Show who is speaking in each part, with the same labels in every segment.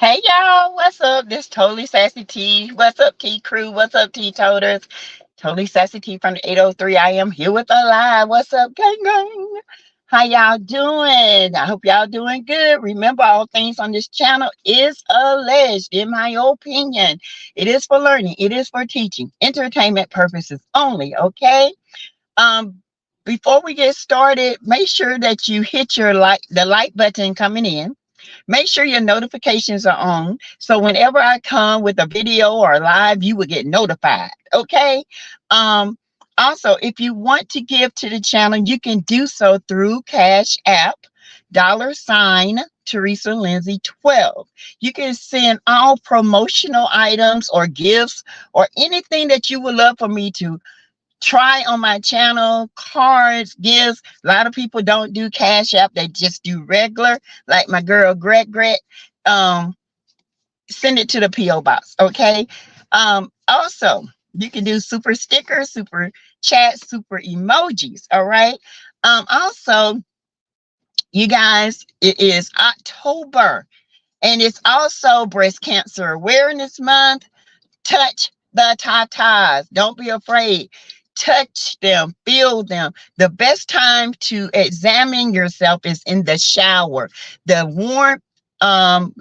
Speaker 1: Hey y'all, what's up? This totally sassy T. What's up, T crew? What's up, T toters? Totally sassy T from the 803. I am here with a live. What's up, gang gang? How y'all doing? I hope y'all doing good. Remember, all things on this channel is alleged, in my opinion. It is for learning, it is for teaching, entertainment purposes only, okay? Um, Before we get started, make sure that you hit the like button coming in. Make sure your notifications are on. So whenever I come with a video or live, you will get notified. Okay. Um, Also, if you want to give to the channel, you can do so through Cash App, $ Teresa Lindsay 12. You can send all promotional items or gifts or anything that you would love for me to try on my channel, cards, gifts. A lot of people don't do Cash App, they just do regular, like my girl Greg. Um, Send it to the P.O. box, okay? Also, you can do super stickers, super chats, super emojis, all right? Also, you guys, it is October, and it's also Breast Cancer Awareness Month. Touch the tatas. Don't be afraid. Touch them, feel them. The best time to examine yourself is in the shower. The warm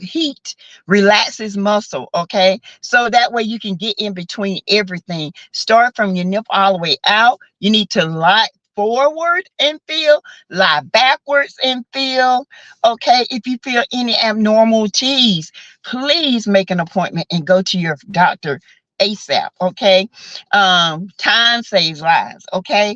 Speaker 1: heat relaxes muscle, okay? So that way you can get in between everything. Start from your nipple all the way out. You need to lie forward and feel, lie backwards and feel, okay? If you feel any abnormalities, please make an appointment and go to your doctor ASAP, okay? Time saves lives, okay?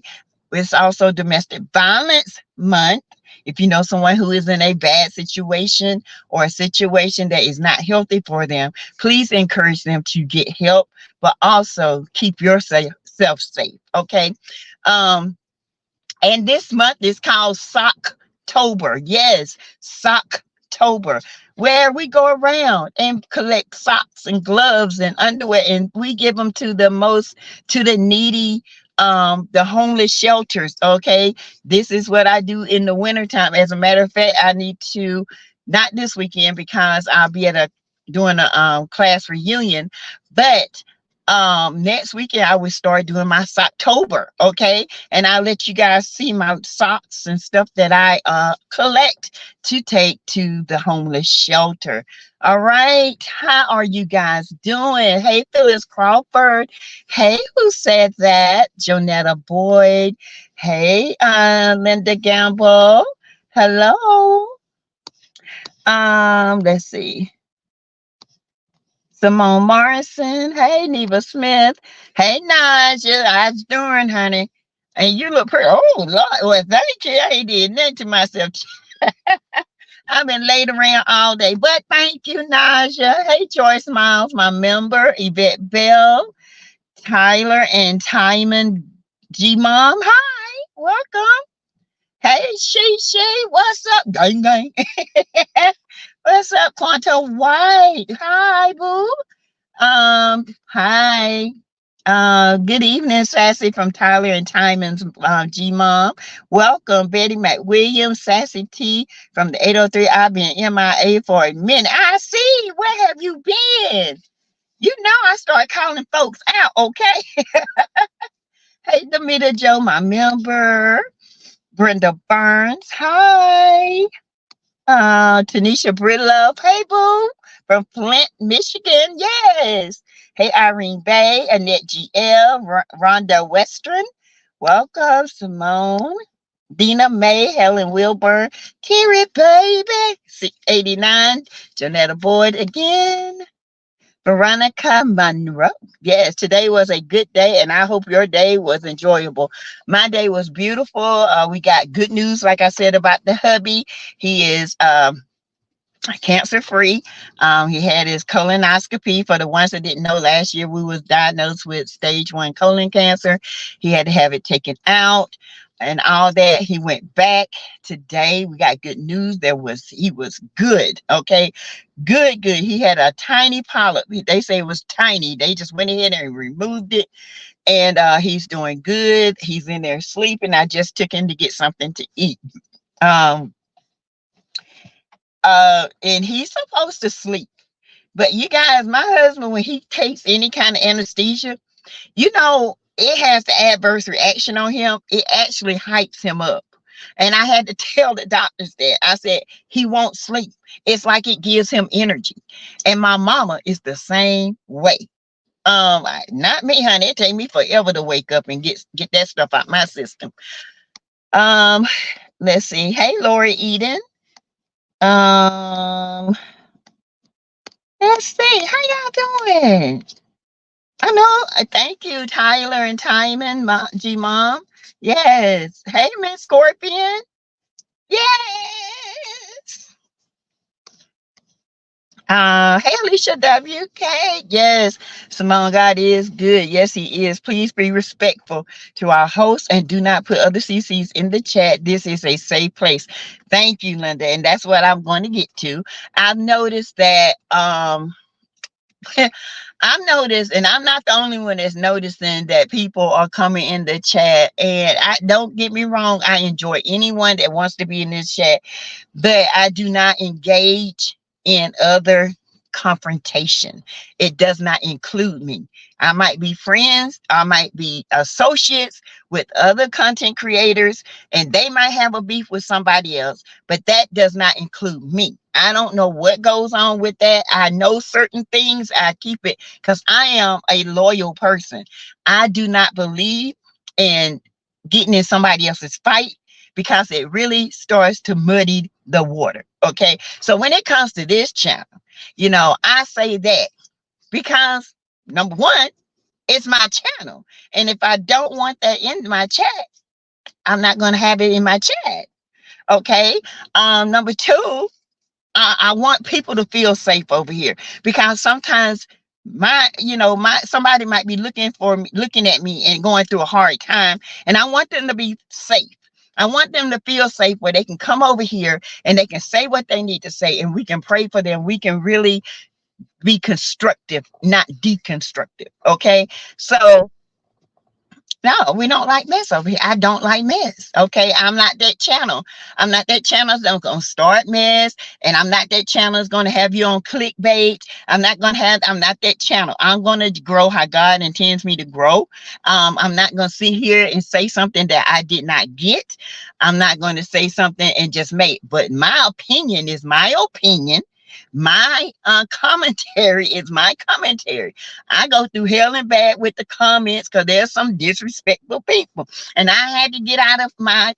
Speaker 1: It's also Domestic Violence Month. If you know someone who is in a bad situation or a situation that is not healthy for them, please encourage them to get help, but also keep yourself safe, okay? And this month is called Socktober. Yes, Socktober, where we go around and collect socks and gloves and underwear, and we give them to the needy, the homeless shelters. Okay, this is what I do in the wintertime. As a matter of fact, I need to, not this weekend because I'll be at doing a class reunion, but next weekend I will start doing my Socktober, okay? And I'll let you guys see my socks and stuff that I collect to take to the homeless shelter. All right, how are you guys doing? Hey, Phyllis Crawford. Hey, who said that? Jonetta Boyd. Hey, Linda Gamble. Hello. Let's see. Simone Morrison. Hey, Neva Smith. Hey, Naja. How's it doing, honey? And you look pretty. Oh, Lord. Well, thank you. I ain't did nothing to myself. I've been laid around all day. But thank you, Naja. Hey, Joyce Miles, my member. Yvette Bell. Tyler and Timon G Mom. Hi. Welcome. Hey, she. What's up? Gang, gang. What's up, Quanto White? Hi, boo. Hi. Good evening, Sassy from Tyler and Timon's G Mom. Welcome, Betty McWilliams, Sassy T from the 803. I've been MIA for a minute. I see. Where have you been? You know I started calling folks out, okay? Hey, Demita Joe, my member. Brenda Burns. Hi. Tanisha Bridlove. Hey, boo. From Flint, Michigan. Yes. Hey, Irene Bay, Annette GL, Rhonda Western. Welcome, Simone. Dina May, Helen Wilburn, Terry Baby, 689, Janetta Boyd again. Veronica Monroe. Yes, today was a good day, and I hope your day was enjoyable. My day was beautiful. We got good news, like I said, about the hubby. He is cancer free. He had his colonoscopy. For the ones that didn't know, last year we was diagnosed with stage 1 colon cancer. He had to have it taken out and all that. He went back today. We got good news. He was good. Okay, good. He had a tiny polyp. They say it was tiny. They just went ahead and removed it, and he's doing good. He's in there sleeping. I just took him to get something to eat. And he's supposed to sleep. But you guys, my husband, when he takes any kind of anesthesia, you know, it has the adverse reaction on him. It actually hypes him up. And I had to tell the doctors that. I said, he won't sleep. It's like it gives him energy. And my mama is the same way. Not me, honey. It take me forever to wake up and get that stuff out my system. Um, let's see. Hey, Lori Eden. Um, let's see. How y'all doing? I know. Thank you, Tyler and Timon, G Mom. Yes. Hey, Miss Scorpion. Yes. Hey, Alicia WK. Yes, Simone, God is good. Yes, he is. Please be respectful to our host and do not put other CCs in the chat. This is a safe place. Thank you, Linda. And that's what I'm going to get to. I've noticed that I've noticed, and I'm not the only one that's noticing that people are coming in the chat. And I don't get me wrong, I enjoy anyone that wants to be in this chat, but I do not engage in other confrontation. It does not include me. I might be friends, I might be associates with other content creators, and they might have a beef with somebody else, but that does not include me. I don't know what goes on with that. I know certain things. I keep it because I am a loyal person. I do not believe in getting in somebody else's fight because it really starts to muddy the water. Okay. So when it comes to this channel, you know, I say that because number one, it's my channel. And if I don't want that in my chat, I'm not going to have it in my chat. Okay. Number two, I want people to feel safe over here because sometimes somebody might be looking at me and going through a hard time, and I want them to be safe. I want them to feel safe where they can come over here and they can say what they need to say, and we can pray for them. We can really be constructive, not deconstructive. Okay, so no, we don't like mess over here. I don't like mess. Okay. I'm not that channel. I'm not that channel that's going to start mess. And I'm not that channel that's going to have you on clickbait. I'm not that channel. I'm going to grow how God intends me to grow. I'm not going to sit here and say something that I did not get. I'm not going to say something and just make, but my opinion is my opinion. My commentary is my commentary. I go through hell and back with the comments because there's some disrespectful people, and I had to get out of my,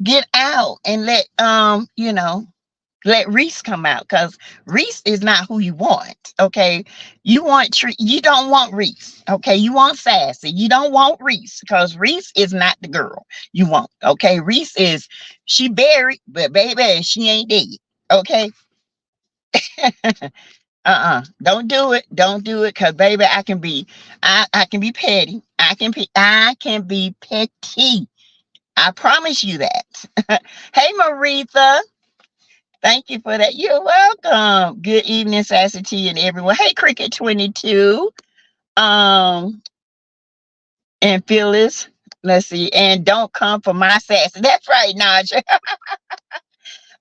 Speaker 1: get out and let Reese come out because Reese is not who you want. Okay, you don't want Reese. Okay, you want Sassy. You don't want Reese because Reese is not the girl you want. Okay, Reese she buried, but baby, she ain't dead. Okay. Don't do it. Don't do it. Cause baby, I can be petty. I can be petty. I promise you that. Hey Maritha. Thank you for that. You're welcome. Good evening, Sassy T and everyone. Hey Cricket 22. And Phyllis. Let's see. And don't come for my sassy. That's right, Naja.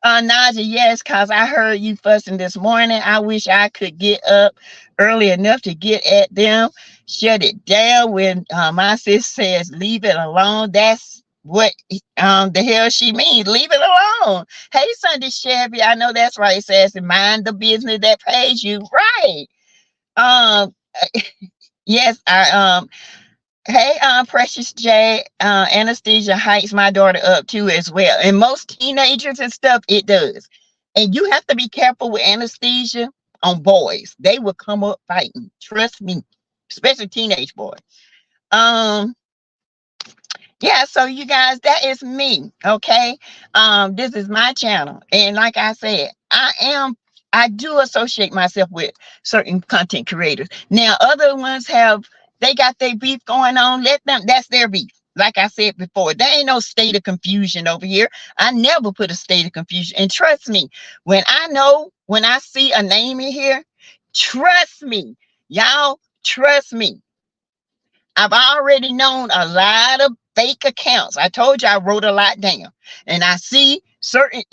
Speaker 1: Naja, yes, because I heard you fussing this morning. I wish I could get up early enough to get at them. Shut it down when my sis says leave it alone. That's what the hell she means. Leave it alone. Hey, Sunday Chevy, I know that's right. It says mind the business that pays you. Right. Um, yes, Hey, Precious J, anesthesia hypes my daughter up too as well. And most teenagers and stuff, it does. And you have to be careful with anesthesia on boys. They will come up fighting. Trust me, especially teenage boys. Yeah, so you guys, that is me. Okay. This is my channel. And like I said, I do associate myself with certain content creators. Now, other ones they got their beef going on. Let them, that's their beef. Like I said before, there ain't no state of confusion over here. I never put a state of confusion. And trust me, when I see a name in here, trust me, y'all, trust me. I've already known a lot of fake accounts. I told you I wrote a lot down. And I see certain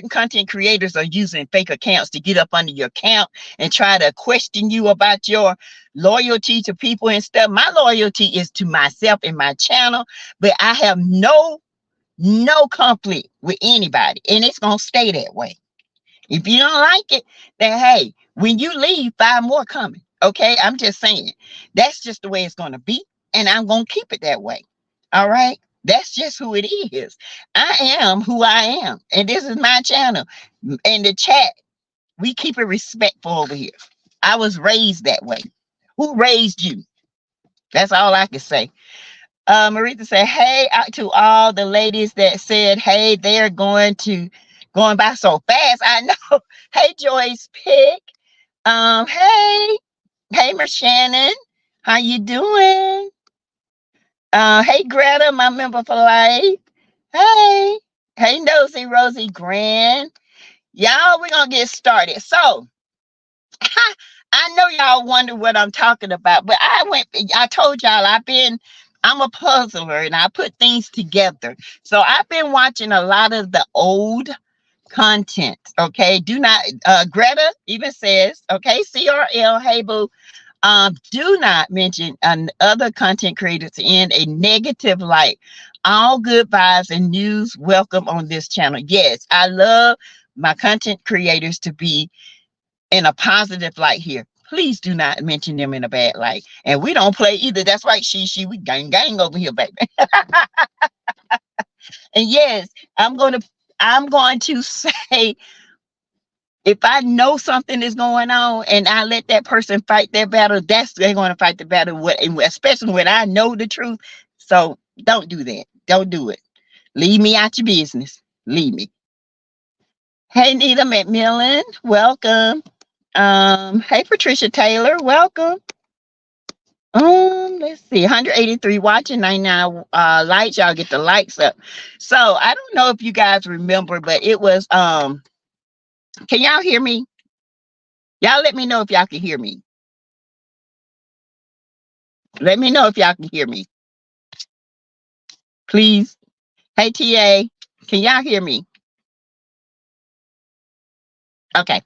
Speaker 1: content creators are using fake accounts to get up under your account and try to question you about your loyalty to people and stuff. My loyalty is to myself and my channel, but I have no conflict with anybody, and it's gonna stay that way. If you don't like it, then hey, when you leave, 5 more coming. Okay, I'm just saying that's just the way it's gonna be, and I'm gonna keep it that way. All right, that's just who it is. I am who I am, and this is my channel. In the chat, we keep it respectful over here. I was raised that way. Who raised you? That's all I can say. Maritha said, hey, out to all the ladies that said, hey, they're going by so fast. I know. Hey, Joyce Pick. Hey, Miss Shannon. How you doing? Hey, Greta, my member for life. Hey, Nosy Rosie Grand. Y'all, we're gonna get started. So I know y'all wonder what I'm talking about, but I told y'all I'm a puzzler and I put things together. So I've been watching a lot of the old content. Okay. Do not, Greta even says, okay, CRL, hey boo, do not mention other content creators in a negative light. All good vibes and news welcome on this channel. Yes, I love my content creators to be in a positive light here. Please do not mention them in a bad light. And we don't play either. That's right, we gang over here, baby. And yes, I'm going to say, if I know something is going on and I let that person fight their battle, they're going to fight the battle, especially when I know the truth. So don't do that. Don't do it. Leave me out your business. Leave me. Hey, Nita McMillan, welcome. Hey, Patricia Taylor, welcome. Let's see, 183 watching, 99 likes. Y'all get the likes up. So I don't know if you guys remember, but it was can y'all hear me? Y'all let me know if y'all can hear me. Let me know if y'all can hear me, please. Hey, TA, can y'all hear me? Okay.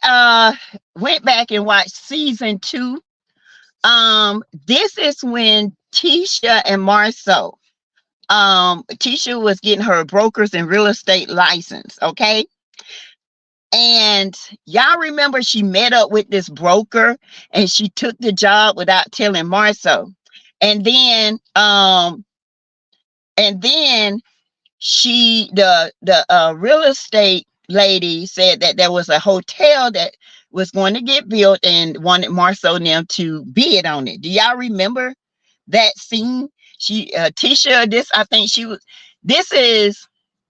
Speaker 1: I went back and watched season 2. This is when Tisha and Marceau, Tisha was getting her brokers and real estate license. Okay. And y'all remember she met up with this broker and she took the job without telling Marceau. And then the real estate lady said that there was a hotel that was going to get built and wanted Marceau and them to bid on it. Do y'all remember that scene? Tisha, this is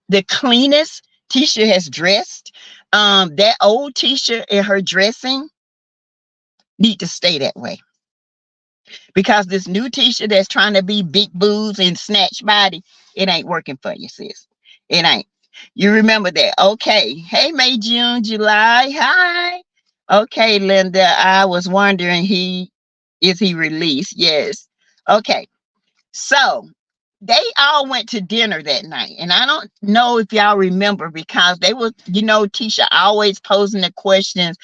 Speaker 1: the cleanest Tisha has dressed. That old Tisha in her dressing need to stay that way, because this new Tisha that's trying to be big boobs and snatch body, it ain't working for you, sis. It ain't. You remember that. Okay. Hey, May, June, July. Hi. Okay, Linda. I was wondering, is he released? Yes. Okay. So they all went to dinner that night. And I don't know if y'all remember, because they were, Tisha always posing the questions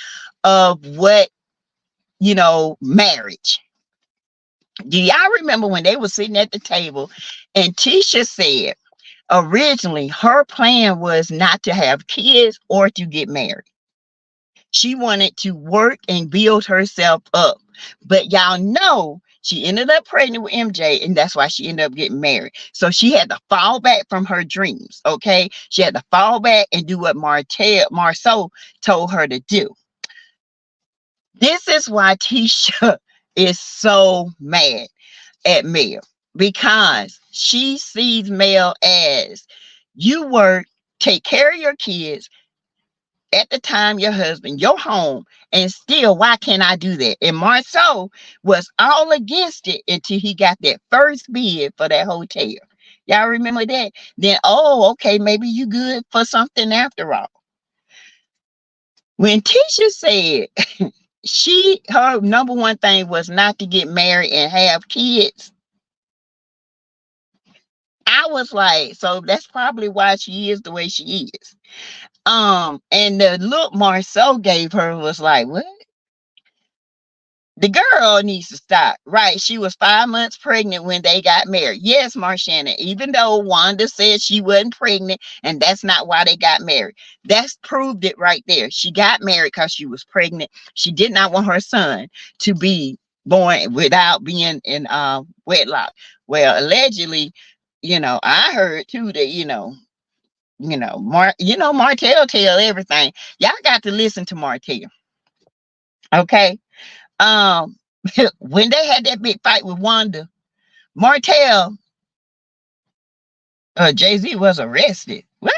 Speaker 1: of what, marriage. Do y'all remember when they were sitting at the table and Tisha said originally her plan was not to have kids or to get married? She wanted to work and build herself up. But y'all know she ended up pregnant with MJ, and that's why she ended up getting married. So she had to fall back from her dreams. Okay. She had to fall back and do what Marceau told her to do. This is why Tisha is so mad at Mel, because she sees Mel as, you work, take care of your kids, at the time your husband, your home, and still, why can't I do that? And Marceau was all against it until he got that first bid for that hotel. Y'all remember that? Then, oh, okay, maybe you good for something after all. When Tisha said her number one thing was not to get married and have kids. I was like, so that's probably why she is the way she is. And the look Marceau gave her was like, what? The girl needs to stop. Right. She was 5 months pregnant when they got married. Yes, Marshanna, even though Wanda said she wasn't pregnant and that's not why they got married. That's proved it right there. She got married because she was pregnant. She did not want her son to be born without being in wedlock. Well, allegedly, I heard too that, Martell tell everything. Y'all got to listen to Martell. Okay. Um, when they had that big fight with Wanda, Martell, Jay-Z was arrested. What?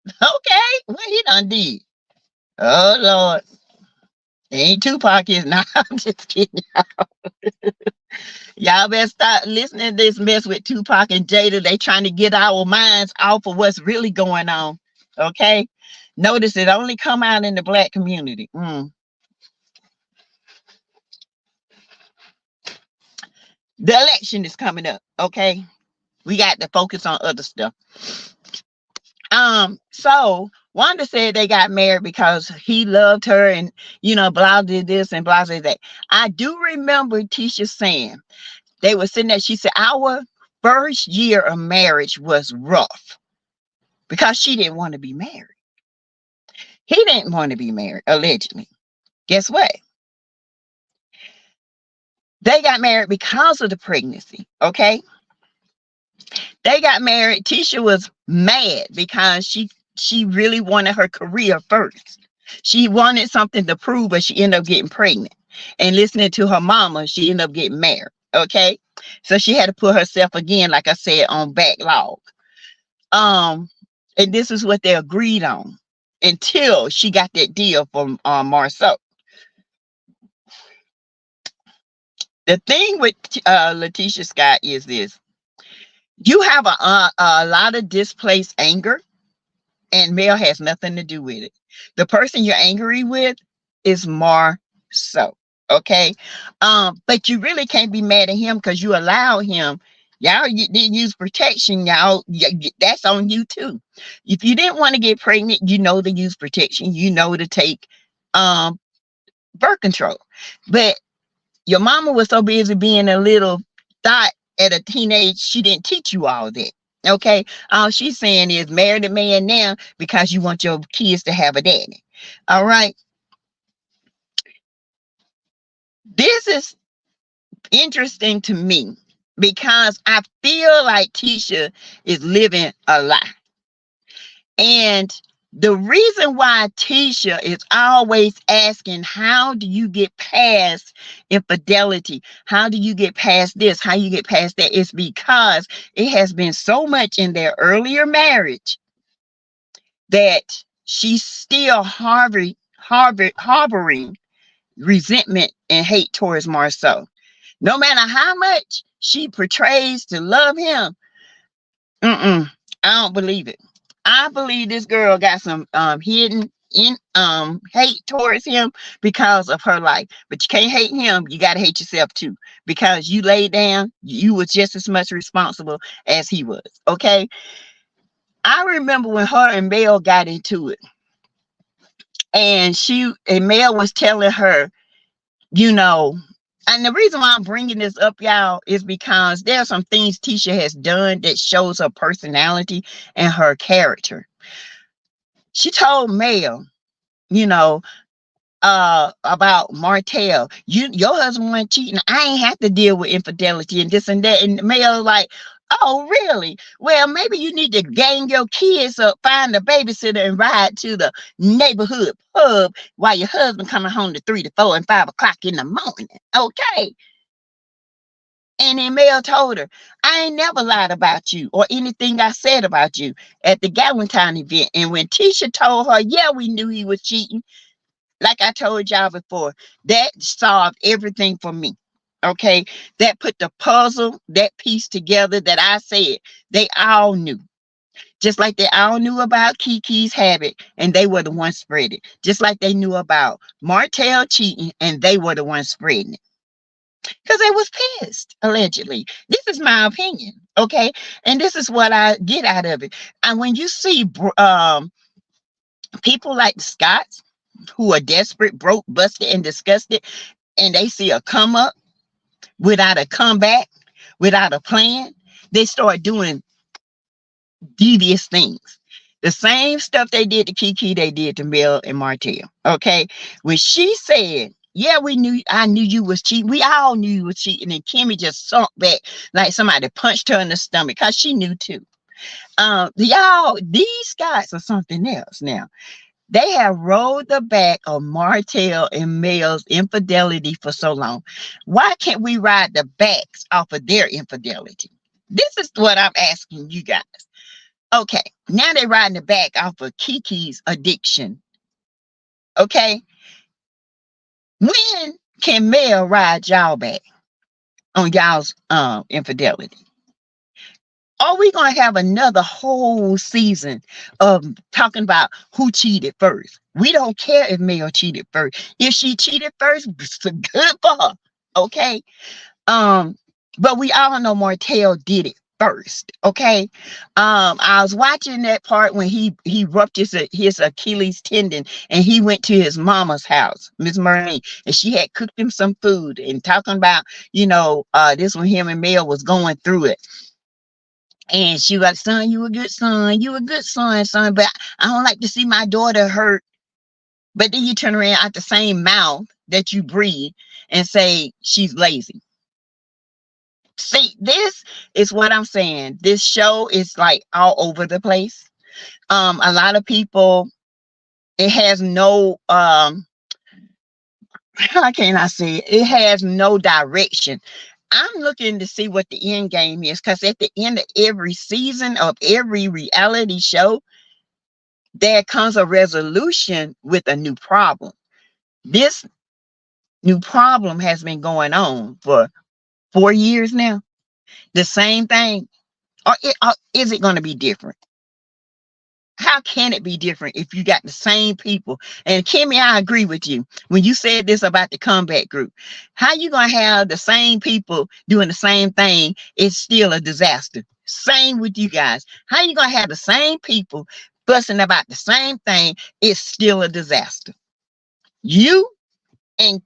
Speaker 1: Okay, what he done did? Oh Lord, ain't Tupac is now. I'm just kidding. Y'all better start listening to this mess with Tupac and Jada. They trying to get our minds off of what's really going on. Okay, notice it only come out in the black community. The election is coming up. Okay, we got to focus on other stuff. So Wanda said they got married because he loved her and, blah, did this and blah, did that. I do remember Tisha saying, they were sitting there, she said, our first year of marriage was rough because she didn't want to be married. He didn't want to be married, allegedly. Guess what? They got married because of the pregnancy, okay? They got married. Tisha was mad because she really wanted her career first. She wanted something to prove, but she ended up getting pregnant. And listening to her mama, she ended up getting married. Okay. So she had to put herself again, like I said, on backlog. And this is what they agreed on until she got that deal from Marceau. The thing with Latisha Scott is this. You have a lot of displaced anger, and Mel has nothing to do with it. The person you're angry with is Marceau. Okay. But you really can't be mad at him because you allow him. Y'all didn't use protection, y'all. That's on you too. If you didn't want to get pregnant, to use protection, to take birth control. But your mama was so busy being a little thought at a teenage, she didn't teach you all that. Okay. All she's saying is marry the man now because you want your kids to have a daddy. All right. This is interesting to me because I feel like Tisha is living a lie. And the reason why Tisha is always asking, how do you get past infidelity? How do you get past this? How you get past that? Is because it has been so much in their earlier marriage that she's still harboring resentment and hate towards Marceau. No matter how much she portrays to love him, I don't believe it. I believe this girl got some hidden hate towards him because of her life. But you can't hate him. You got to hate yourself too, because you laid down. You was just as much responsible as he was. Okay. I remember when her and Mel got into it, and Mel was telling her, and the reason why I'm bringing this up, y'all, is because there are some things Tisha has done that shows her personality and her character. She told Mel, about Martell, your husband went cheating. I ain't have to deal with infidelity and this and that. And Mel like, oh, really? Well, maybe you need to gang your kids up, find a babysitter, and ride to the neighborhood pub while your husband coming home to 3 to 4 and 5 o'clock in the morning. Okay. And then Mel told her, I ain't never lied about you or anything I said about you at the Galentine event. And when Tisha told her, yeah, we knew he was cheating, like I told y'all before, that solved everything for me. Okay. That put the puzzle, that piece together that I said they all knew. Just like they all knew about Kiki's habit and they were the ones spreading it. Just like they knew about Martell cheating and they were the ones spreading it. Because they was pissed, allegedly. This is my opinion, okay? And this is what I get out of it. And when you see people like the Scots who are desperate, broke, busted, and disgusted, and they see a come up without a comeback, without a plan, they start doing devious things. The same stuff they did to Kiki, they did to Mel and Martell. Okay. When she said, yeah, I knew you was cheating. We all knew you was cheating. And Kimmy just sunk back like somebody punched her in the stomach because she knew too. Y'all, these guys are something else now. They have rolled the back of Martell and Mel's infidelity for so long. Why can't we ride the backs off of their infidelity? This is what I'm asking you guys. Okay, now they're riding the back off of Kiki's addiction. Okay, when can Mel ride y'all back on y'all's infidelity? Are we gonna have another whole season of talking about who cheated first? We don't care if Mel cheated first. If she cheated first, it's good for her. Okay. But we all know Martell did it first. Okay. I was watching that part when he ruptured his Achilles tendon and he went to his mama's house, Miss Marlene, and she had cooked him some food and talking about, this when him and Mel was going through it. And she was like, son, you a good son. You a good son, but I don't like to see my daughter hurt. But then you turn around out the same mouth that you breathe and say she's lazy. See, this is what I'm saying. This show is like all over the place. A lot of people, it has no, how can I say it? It has no direction. I'm looking to see what the end game is, because at the end of every season of every reality show, there comes a resolution with a new problem. This new problem has been going on for 4 years now. The same thing. Or is it going to be different? How can it be different if you got the same people? And Kimmy, I agree with you when you said this about the comeback group. How you gonna have the same people doing the same thing? It's still a disaster. Same with you guys. How you gonna have the same people fussing about the same thing? It's still a disaster. You and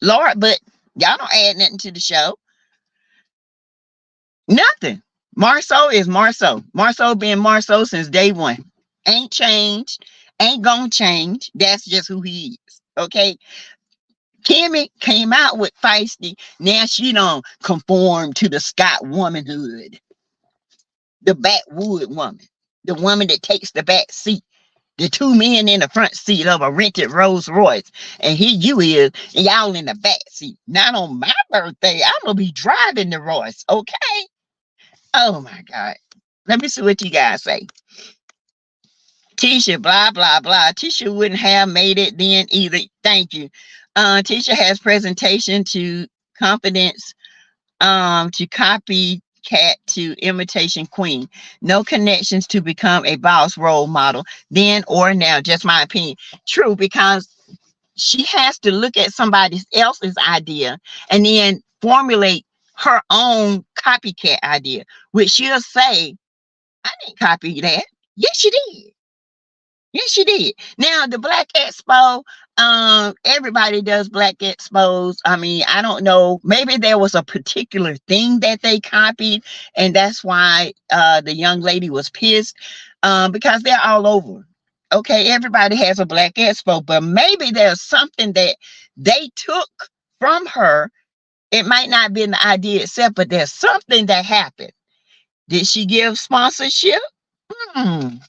Speaker 1: Lord, but y'all don't add nothing to the show. Nothing. Marceau is Marceau. Marceau been Marceau since day one. Ain't changed. Ain't gonna change. That's just who he is. Okay. Kimmy came out with feisty. Now she don't conform to the Scott womanhood. The backwood woman. The woman that takes the back seat. The two men in the front seat of a rented Rolls Royce. And here you is, and y'all in the back seat. Not on my birthday. I'm gonna be driving the Royce. Okay. Oh my God. Let me see what you guys say. Tisha, blah, blah, blah. Tisha wouldn't have made it then either. Thank you. Tisha has presentation to confidence, to copycat to imitation queen. No connections to become a boss role model then or now. Just my opinion. True, because she has to look at somebody else's idea and then formulate her own copycat idea, which she'll say, I didn't copy that. Yes, you did. Yes, you did. Now, the Black Expo, everybody does Black Expos. I mean, I don't know. Maybe there was a particular thing that they copied, and that's why the young lady was pissed, because they're all over. Okay, everybody has a Black Expo, but maybe there's something that they took from her. It might not have been the idea itself, but there's something that happened. Did she give sponsorship? I'm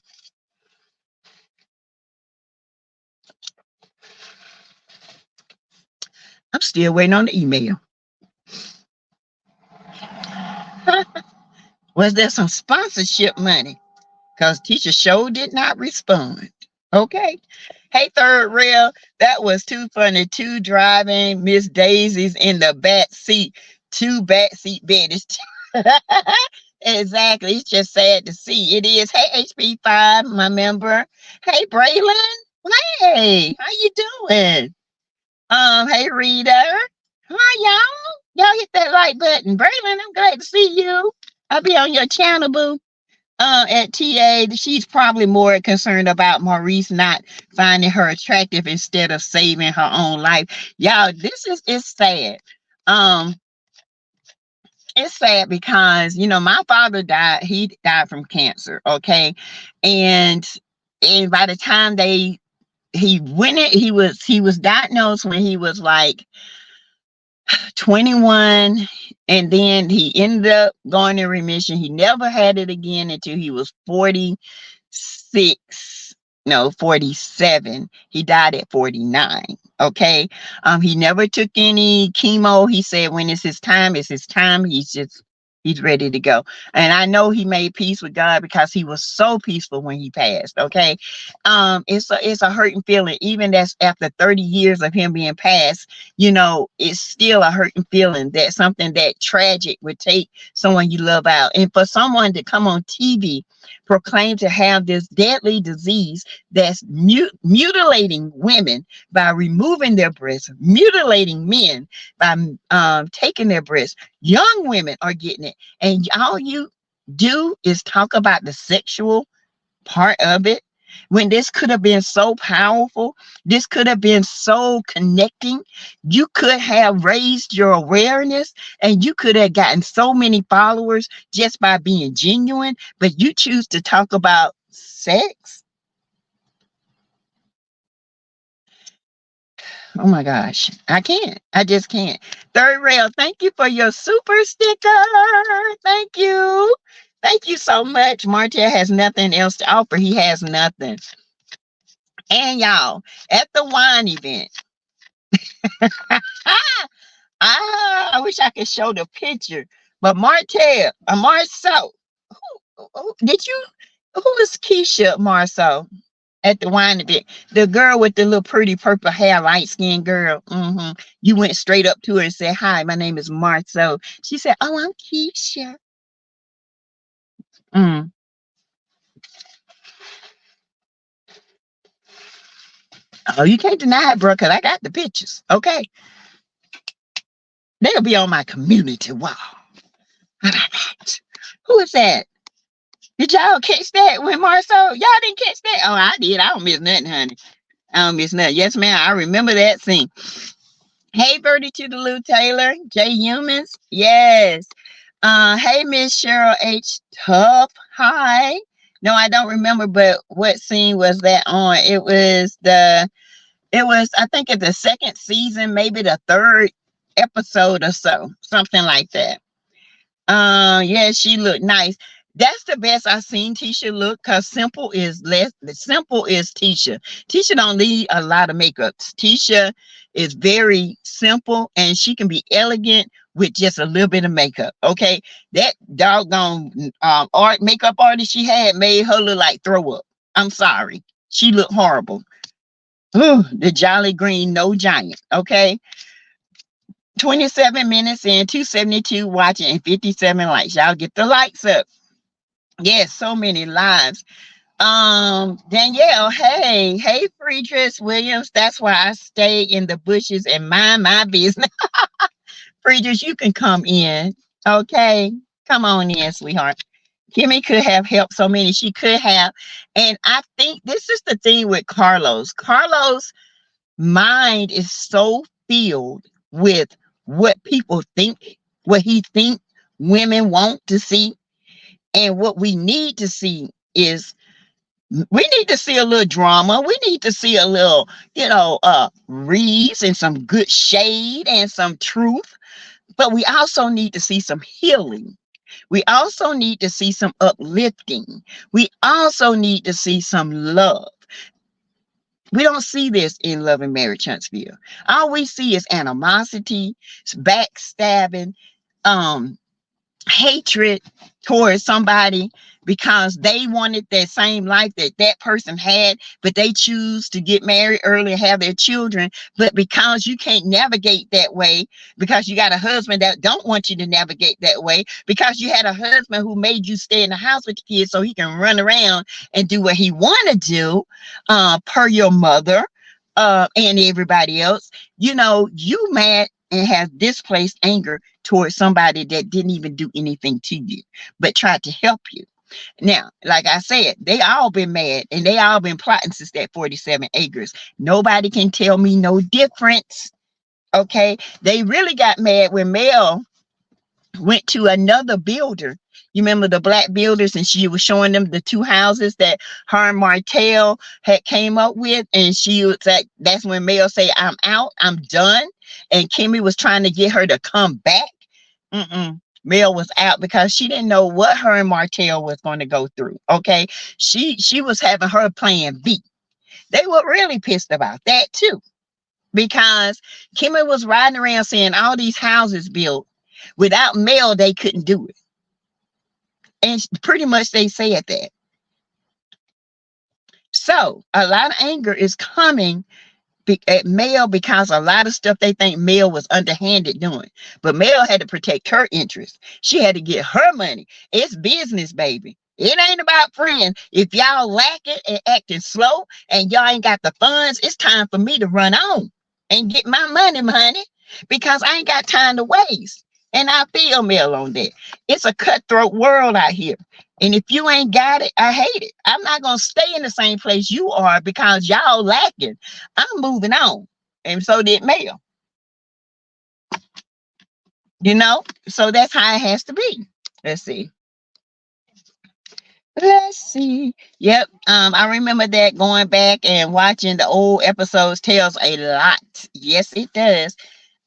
Speaker 1: still waiting on the email. Was there some sponsorship money? Because teacher show did not respond. Okay. Hey, third rail, that was too funny. Two driving Miss Daisy's in the back seat. Two back seat beddies. Exactly. It's just sad to see. It is. Hey, HP5, my member. Hey, Braylon. Hey, how you doing? Hey, Rita. Hi, y'all. Y'all hit that like button. Braylon, I'm glad to see you. I'll be on your channel, boo. At TA, she's probably more concerned about Maurice not finding her attractive instead of saving her own life. Y'all, this is it's sad. Um, it's sad because my father died. He died from cancer. Okay, and by the time he went it, he was diagnosed when he was like 21, and then he ended up going in remission. He never had it again until he was 46, no, 47. He died at 49. Okay. He never took any chemo. He said when it's his time, it's his time. He's ready to go. And I know he made peace with God because he was so peaceful when he passed. Okay. It's a hurting feeling, even that's after 30 years of him being passed. It's still a hurting feeling that something that tragic would take someone you love out. And for someone to come on TV proclaim to have this deadly disease that's mutilating women by removing their breasts, mutilating men by taking their breasts. Young women are getting it, and all you do is talk about the sexual part of it, when this could have been so powerful. This could have been so connecting. You could have raised your awareness, and you could have gotten so many followers just by being genuine, but you choose to talk about sex. Oh my gosh, I just can't. Third rail, thank you for your super sticker. Thank you so much. Martell has nothing else to offer. He has nothing. And y'all, at the wine event, I wish I could show the picture. But Marceau, did you? Who is Keisha Marceau at the wine event? The girl with the little pretty purple hair, light skinned girl. You went straight up to her and said, "Hi, my name is Marceau." She said, "Oh, I'm Keisha." Mm. Oh, you can't deny it, bro, because I got the pictures. Okay, they'll be on my community wall. How about that? Who is that? Did y'all catch that with Marceau? Y'all didn't catch that? Oh, I did. I don't miss nothing, honey. I don't miss nothing. Yes, ma'am. I remember that scene. Hey, Birdie to the Lou Taylor. J Humans. Yes. Hey, Miss Cheryl H. Tough. Hi. No, I don't remember, but what scene was that on? I think it's the second season, maybe the third episode or so. Something like that. Yeah, she looked nice. That's the best I've seen Tisha look, because simple is Tisha. Tisha don't need a lot of makeup. Tisha is very simple, and she can be elegant with just a little bit of makeup. Okay. That doggone makeup artist she had made her look like throw up. I'm sorry. She looked horrible. Ooh, the Jolly Green No Giant. Okay. 27 minutes in, 272 watching, and 57 likes. Y'all get the likes up. Yes, so many lives. Danielle, hey, Friedrich Williams. That's why I stay in the bushes and mind my business. Friedrich, you can come in. Okay. Come on in, sweetheart. Kimmy could have helped so many. She could have. And I think this is the thing with Carlos. Carlos' mind is so filled with what people think, what he think women want to see. And what we need to see is, we need to see a little drama. We need to see a little, reads and some good shade and some truth. But we also need to see some healing. We also need to see some uplifting. We also need to see some love. We don't see this in Love and Marriage Huntsville. All we see is animosity, backstabbing, um, hatred towards somebody because they wanted that same life that that person had, but they choose to get married early and have their children. But because you can't navigate that way, because you per husband that don't want you to navigate that way, because you had a husband who made you stay in the house with the kids so he can run around and do what he want to do, per your mother, and everybody else, you mad and have displaced anger towards somebody that didn't even do anything to you, but tried to help you. Now, like I said, they all been mad and they all been plotting since that 47 acres. Nobody can tell me no difference. Okay. They really got mad when Mel went to another builder. You remember the black builders, and she was showing them the two houses that her and Martell had came up with, and she was like, that's when Mel say, I'm out, I'm done. And Kimmy was trying to get her to come back. Mel was out because she didn't know what her and Martell was going to go through. Okay. She was having her plan B. They were really pissed about that too, because Kimmy was riding around saying all these houses built. Without Mel, they couldn't do it. And pretty much they said that. So a lot of anger is coming at Mel because a lot of stuff they think Mel was underhanded doing. But Mel had to protect her interest. She had to get her money. It's business, baby. It ain't about friends. If y'all lacking and acting slow and y'all ain't got the funds, it's time for me to run on and get my money, honey, because I ain't got time to waste. And I feel Mel on that. It's a cutthroat world out here. And if you ain't got it, I hate it. I'm not going to stay in the same place you are because y'all lacking. I'm moving on. And so did Mel. So that's how it has to be. Let's see. Yep. I remember that going back and watching the old episodes tells a lot. Yes, it does.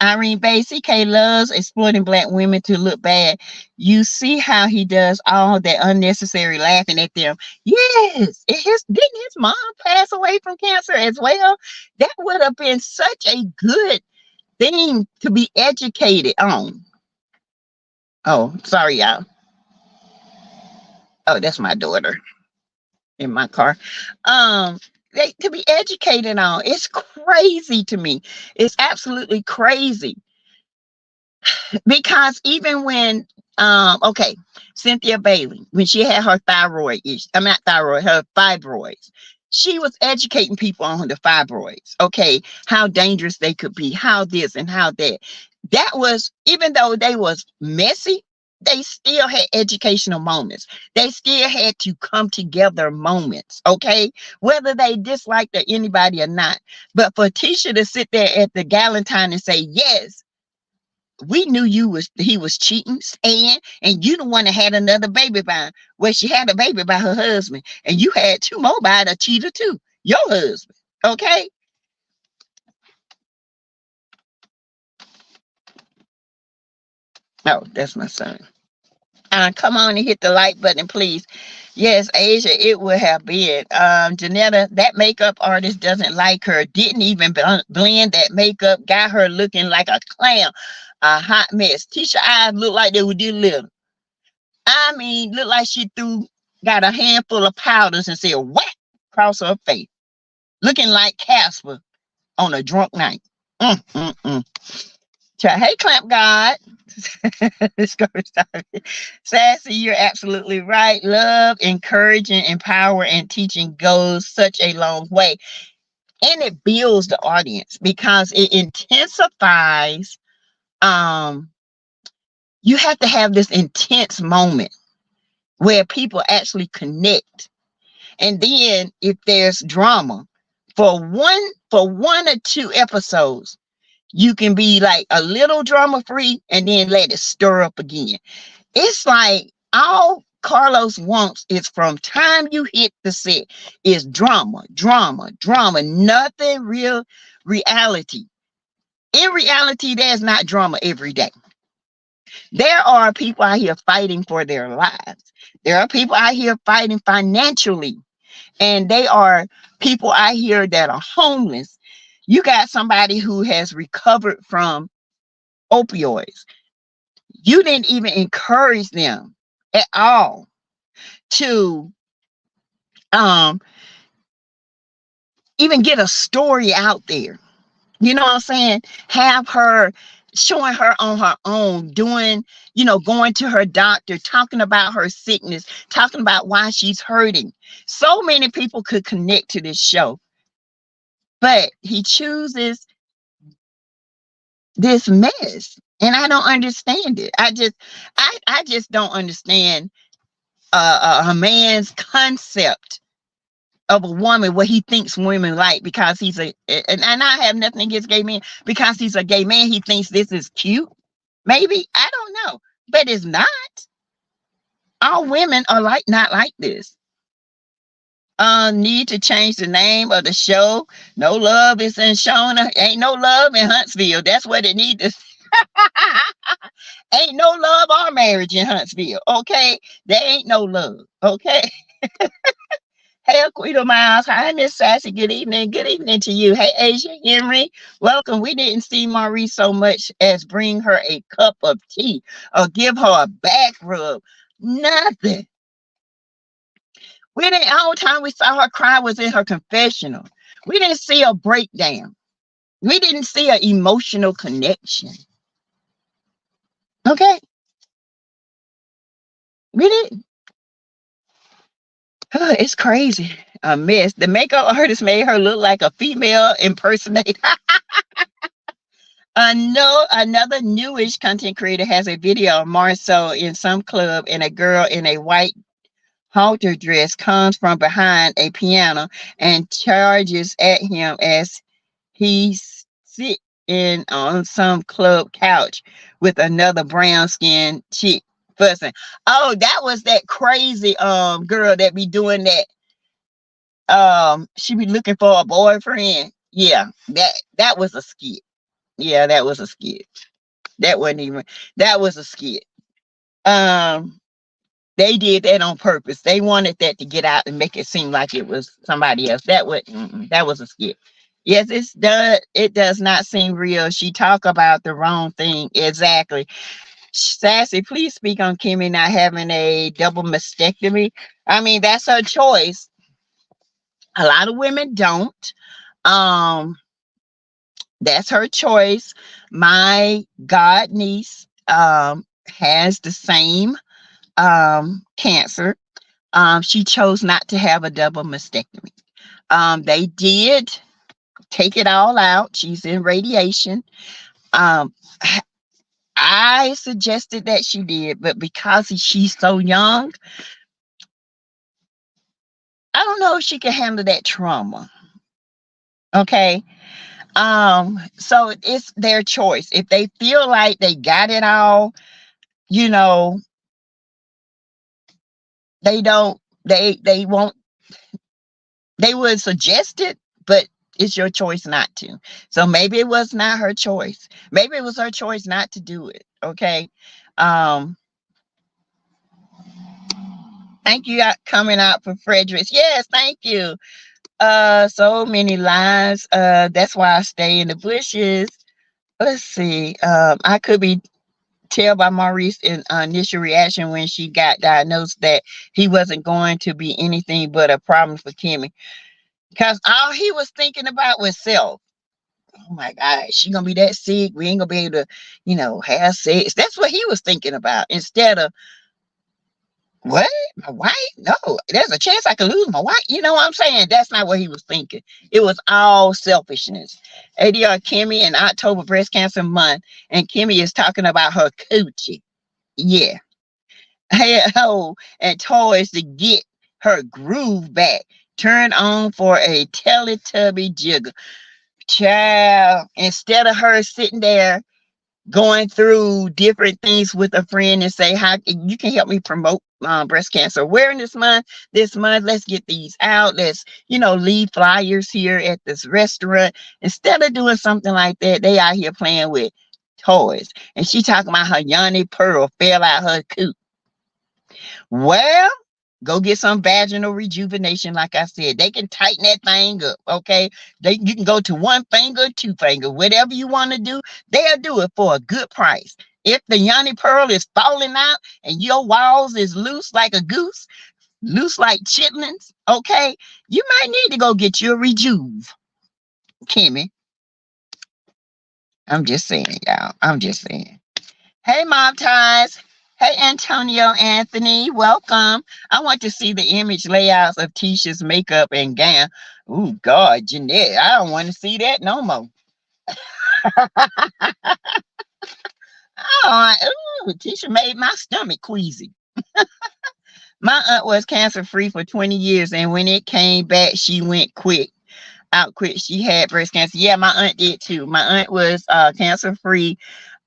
Speaker 1: Irene Bay, CK loves exploiting black women to look bad. You see how he does all that unnecessary laughing at them. Yes, didn't his mom pass away from cancer as well? That would have been such a good thing to be educated on. Oh, sorry, y'all. Oh, that's my daughter in my car. To be educated on. It's crazy to me. It's absolutely crazy. Because even when okay, Cynthia Bailey, when she had her thyroid issue, I'm not thyroid, her fibroids, she was educating people on the fibroids, okay, how dangerous they could be, how this and how that. That was, even though they was messy, they still had educational moments. They still had to come together moments, okay, whether they disliked anybody or not. But for Tisha to sit there at the Galentine and say, yes, we knew he was cheating, and you the one that had another baby by, well, she had a baby by her husband, and you had two more by the cheater too, your husband. Okay. Oh, that's my son. Come on and hit the like button, please. Yes, Asia, it would have been. Janetta, that makeup artist doesn't like her. Didn't even blend that makeup. Got her looking like a clown. A hot mess. Tisha eyes look like they would do little. I mean, look like she got a handful of powders and said, whack, across her face. Looking like Casper on a drunk night. Hey, Clamp God. Sassy, you're absolutely right. Love, encouraging, empower, and teaching goes such a long way. And it builds the audience because it intensifies. You have to have this intense moment where people actually connect. And then if there's drama for one or two episodes, you can be like a little drama free and then let it stir up again. It's like all Carlos wants is, from time you hit the set, is drama, drama, drama, nothing real reality. In reality, there's not drama every day. There are people out here fighting for their lives. There are people out here fighting financially. And they are people out here that are homeless. You got somebody who has recovered from opioids. You didn't even encourage them at all to um even get a story out there. You know what I'm saying? Have her showing her on her own, doing, going to her doctor, talking about her sickness, talking about why she's hurting. So many people could connect to this show, but he chooses this mess. And I don't understand it. I just don't understand a man's concept of a woman, what he thinks women like, because and I have nothing against gay men, because he's a gay man, he thinks this is cute. Maybe, I don't know, but it's not. All women are not like this. Need to change the name of the show. No love is in Shona. Ain't no love in Huntsville. That's what it needs to. Ain't no love or marriage in Huntsville. Okay, there ain't no love. Okay. Hey, Aquita Miles. Hi, Miss Sassy. Good evening. Good evening to you. Hey, Asia Henry. Welcome. We didn't see Maurice so much as bring her a cup of tea or give her a back rub. Nothing. We didn't. All the time we saw her cry was in her confessional. We didn't see a breakdown. We didn't see an emotional connection. Okay, we didn't. It's crazy. A mess. The makeup artist made her look like a female impersonator. Another newish content creator has a video of Marceau in some club, and a girl in a white halter dress comes from behind a piano and charges at him as he sitting on some club couch with another brown skinned chick fussing. Oh, that was that crazy girl that be doing that. She be looking for a boyfriend. Yeah, that was a skit. Yeah, that was a skit. That wasn't even, that was a skit. Um, they did that on purpose. They wanted that to get out and make it seem like it was somebody else. That was a skit. Yes, it does not seem real. She talk about the wrong thing. Exactly. Sassy, please speak on Kimmy not having a double mastectomy. I mean, that's her choice. A lot of women don't. Um, that's her choice. My god niece has the same cancer. She chose not to have a double mastectomy. They did take it all out. She's in radiation. Um, I suggested that she did, but because she's so young, I don't know if she can handle that trauma. Okay. So it's their choice. If they feel like they got it all, you know, they won't, they would suggest it, but it's your choice not to. So maybe it was not her choice. Maybe it was her choice not to do it. Okay. Um, Thank you coming out for Fredericks. Yes, thank you. So many lies. That's why I stay in the bushes. Let's see. I could be tell by Maurice's initial reaction when she got diagnosed that he wasn't going to be anything but a problem for Kimmy. Because all he was thinking about was self. Oh my God, she gonna be that sick. We ain't gonna be able to, have sex. That's what he was thinking about. Instead of, what? My wife? No, there's a chance I could lose my wife. You know what I'm saying? That's not what he was thinking. It was all selfishness. ADR Kimmy in October Breast Cancer Month, and Kimmy is talking about her coochie. Yeah. Hey, oh, and toys to get her groove back. Turn on for a Teletubby jiggle. Child, instead of her sitting there going through different things with a friend and say, how you can help me promote breast cancer awareness month this month. Let's get these out. Let's, leave flyers here at this restaurant. Instead of doing something like that, they out here playing with toys. And she talking about her Yanni Pearl fell out her coot. Well, go get some vaginal rejuvenation. Like I said, they can tighten that thing up. Okay. You can go to one finger, two finger, whatever you want to do. They'll do it for a good price. If the yoni pearl is falling out and your walls is loose like a goose, loose like chitlins, okay, you might need to go get you a rejuve, Kimmy. I'm just saying, y'all. I'm just saying. Hey, Mom Ties. Hey, Antonio Anthony. Welcome. I want to see the image layouts of Tisha's makeup and gown. Oh, God, Jeanette. I don't want to see that no more. Oh, ooh, Tisha made my stomach queasy. My aunt was cancer free for 20 years, and when it came back, she went quick. Out quick. She had breast cancer. Yeah, my aunt did too. My aunt was cancer free.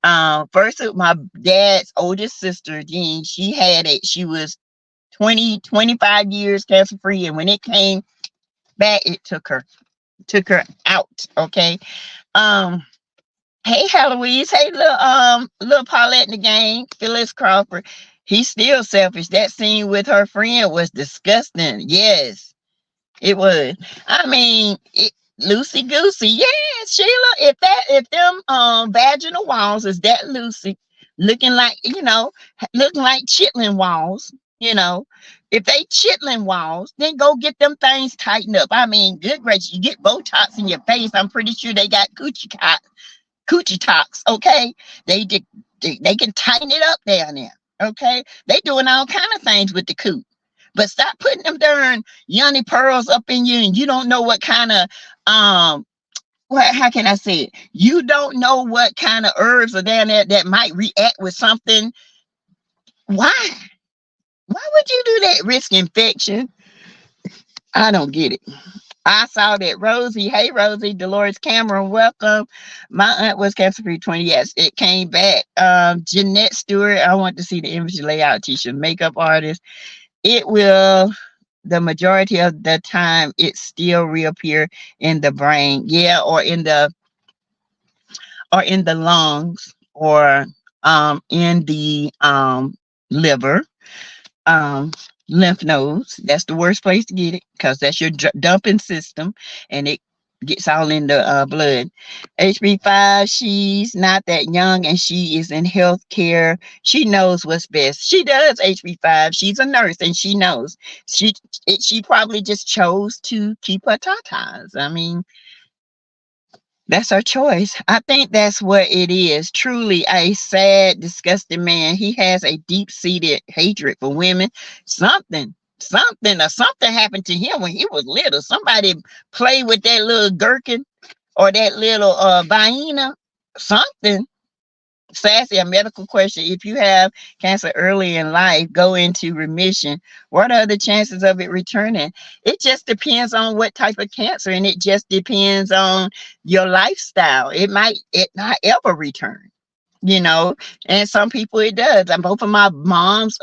Speaker 1: First, my dad's oldest sister, Jean, she had it. She was 25 years cancer free, and when it came back, it took her out. Okay. Um, hey, Heloise. Hey, little Paulette in the game, Phyllis Crawford. He's still selfish. That scene with her friend was disgusting. Yes, it was. I mean, loosey goosey. Yes, Sheila. If them vaginal walls is that loosey, looking like looking like chitlin walls. You know, if they chitlin walls, then go get them things tightened up. I mean, good gracious, you get Botox in your face. I'm pretty sure they got coochie tox. Okay, they can tighten it up down there. Okay, they doing all kind of things with the coot. But stop putting them darn yoni pearls up in you, and you don't know what kind of how can I say it? You don't know what kind of herbs are down there that might react with something. Why? Why would you do that? Risk infection? I don't get it. I saw that Rosie. Hey, Rosie. Dolores Cameron, welcome. My aunt was cancer free 20 years. It came back. Jeanette Stewart. I want to see the image layout. Tisha, makeup artist. It will, the majority of the time, it still reappear in the brain. Yeah, or in the lungs, or in the liver, um, lymph nodes. That's the worst place to get it because that's your dumping system, and it gets all in the blood. HB5, she's not that young, and she is in healthcare. She knows what's best. She does, HB5. She's a nurse, and she knows. She probably just chose to keep her tatas. I mean, that's her choice. I think that's what it is. Truly a sad, disgusting man. He has a deep-seated hatred for women. Something happened to him when he was little. Somebody played with that little gherkin or that little hyena. Something. Sassy, a medical question. If you have cancer early in life, go into remission, what are the chances of it returning? It just depends on what type of cancer, and it just depends on your lifestyle. It not ever return, you know, and some people it does. And both of my mom's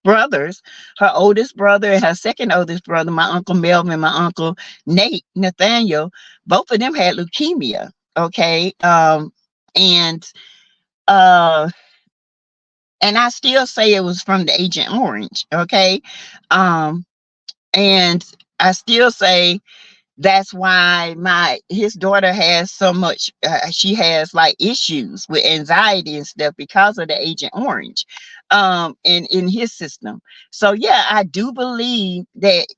Speaker 1: brothers, her oldest brother and her second oldest brother, my Uncle Melvin, my Uncle Nathaniel, both of them had leukemia. Okay. And uh and I still say it was from the Agent Orange. Okay. um and I still say that's why his daughter has so much, she has like issues with anxiety and stuff because of the Agent Orange in his system. So yeah, I do believe that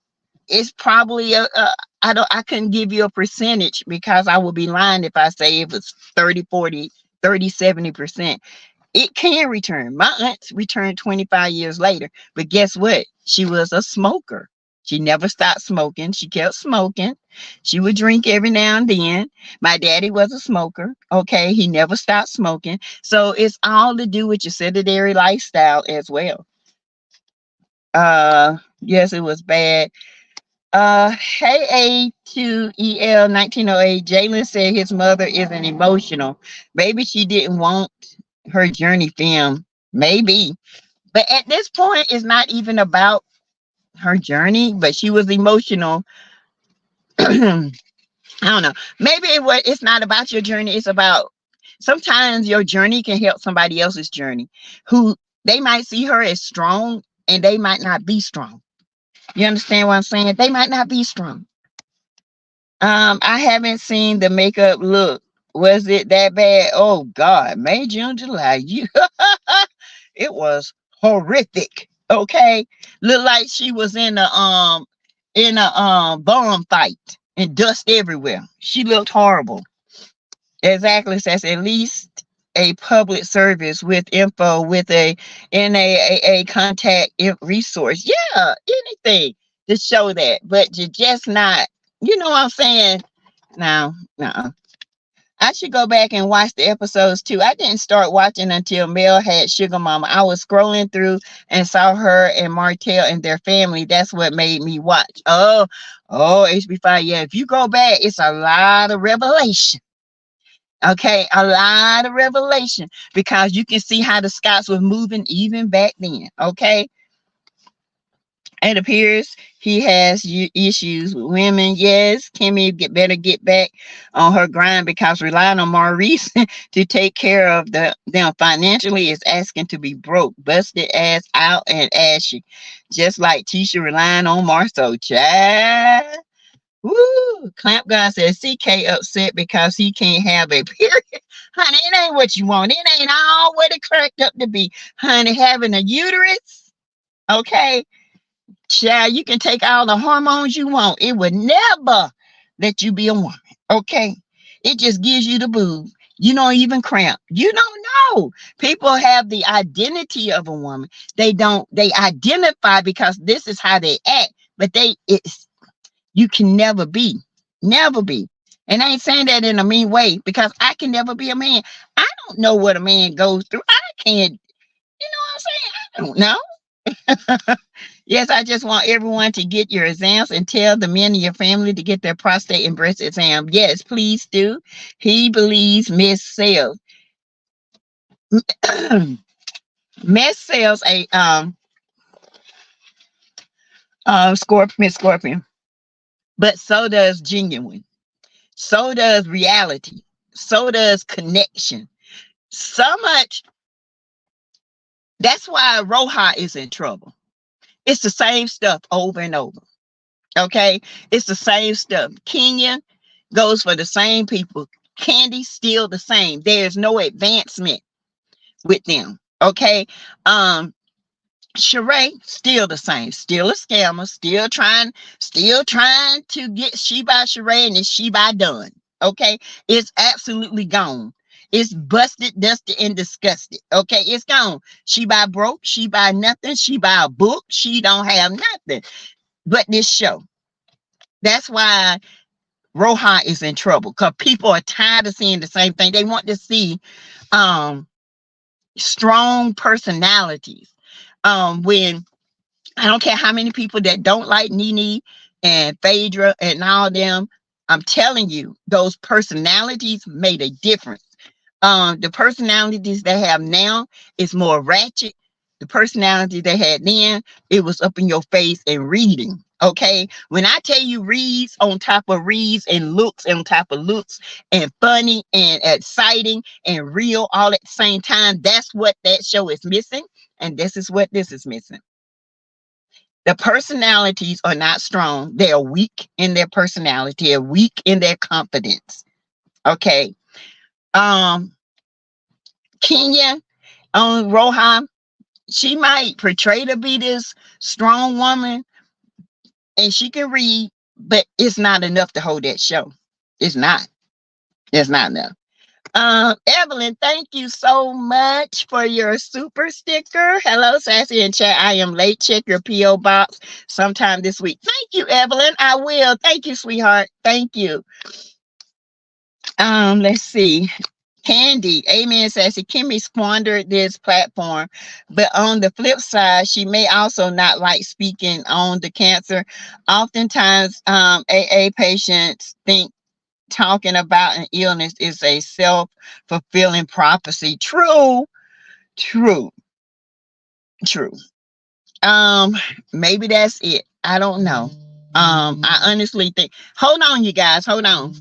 Speaker 1: it's probably I couldn't give you a percentage because I would be lying if I say it was 30, 40, 30, 70%. It can return. My aunt returned 25 years later, but guess what? She was a smoker. She never stopped smoking. She kept smoking. She would drink every now and then. My daddy was a smoker. Okay. He never stopped smoking. So it's all to do with your sedentary lifestyle as well. Yes, it was bad. Hey, A2EL 1908. Jalen said his mother isn't emotional. Maybe she didn't want her journey film. Maybe. But at this point, it's not even about her journey, but she was emotional. I don't know. Maybe it's not about your journey. It's about, sometimes your journey can help somebody else's journey who they might see her as strong and they might not be strong. You understand what I'm saying? They might not be strong. I haven't seen the makeup look. Was it that bad? Oh God, May, June, July. You it was horrific. Okay. Looked like she was in a bomb fight and dust everywhere. She looked horrible. Exactly, says at least a public service with info with a NAAA contact resource. Yeah, anything to show that, but you're just not. You know what I'm saying? No, no. I should go back and watch the episodes too. I didn't start watching until Mel had Sugar Mama. I was scrolling through and saw her and Martell and their family. That's what made me watch. Oh, HB5. Yeah, if you go back, it's a lot of revelation. Okay, a lot of revelation because you can see how the Scots were moving even back then. Okay, it appears he has issues with women. Yes, Kimmy better get back on her grind because relying on Maurice to take care of them financially is asking to be broke, busted ass out and ashy, just like Tisha relying on Marceau. Child. Woo! Clamp guy says CK upset because he can't have a period. Honey, it ain't what you want. It ain't all what it cracked up to be. Honey, having a uterus, okay? Child, you can take all the hormones you want. It would never let you be a woman, okay? It just gives you the boob. You don't even cramp. You don't know. People have the identity of a woman. They identify because this is how they act, but it's you can never be. Never be. And I ain't saying that in a mean way because I can never be a man. I don't know what a man goes through. I can't, you know what I'm saying? I don't know. Yes, I just want everyone to get your exams and tell the men in your family to get their prostate and breast exam. Yes, please do. He believes Miss Sales. Miss Sales a Miss Scorpion. But so does genuine. So does reality. So does connection. So much. That's why Roja is in trouble. It's the same stuff over and over. Okay. It's the same stuff. Kenya goes for the same people. Candy still the same. There's no advancement with them. Okay. Sheree still the same, still a scammer, still trying to get she by Sheree and it's she by done. Okay, it's absolutely gone. It's busted, dusted, and disgusted. Okay, it's gone. She buy broke, she buy nothing, she buy a book, she don't have nothing but this show. That's why Roja is in trouble because people are tired of seeing the same thing. They want to see um strong personalities. When I don't care how many people that don't like Nene and Phaedra and all them. I'm telling you, those personalities made a difference. The personalities they have now is more ratchet. The personality they had then, it was up in your face and reading. Okay, when I tell you reads on top of reads and looks on top of looks and funny and exciting and real all at the same time, that's what that show is missing, and this is what this is missing. The personalities are not strong. They are weak in their personality, they're weak in their confidence. Okay. Um, Kenya on Rohan, she might portray to be this strong woman and she can read, but it's not enough to hold that show. It's not. It's not enough. Evelyn, thank you so much for your super sticker. Hello, Sassy and chat. I am late. Check your P.O. box sometime this week. Thank you, Evelyn. I will. Thank you, sweetheart. Thank you. Let's see. Candy, amen, Sassy. Kimmy squandered this platform, but on the flip side, she may also not like speaking on the cancer. Oftentimes, AA patients think talking about an illness is a self-fulfilling prophecy. True, true, true. Maybe that's it. I don't know. I honestly think, hold on, you guys, hold on.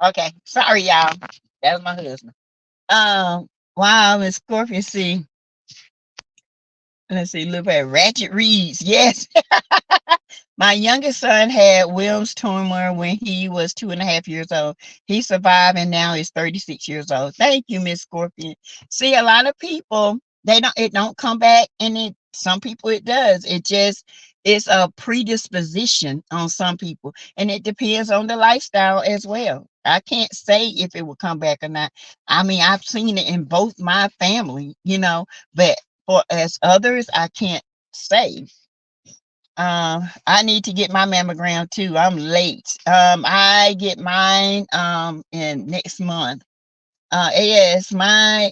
Speaker 1: Okay, sorry, y'all. That was my husband. Wow, Miss Scorpio. See, let's see. Look at Ratchet Reads. Yes, my youngest son had Wilms tumor when he was 2.5 years old. He survived and now he's 36 years old. Thank you, Miss Scorpion. See, a lot of people, it don't come back, and some people it does. It just it's a predisposition on some people, and it depends on the lifestyle as well. I can't say if it will come back or not. I mean, I've seen it in both my family, but for as others, I can't say. I need to get my mammogram too. I'm late. I get mine in next month. Yes, my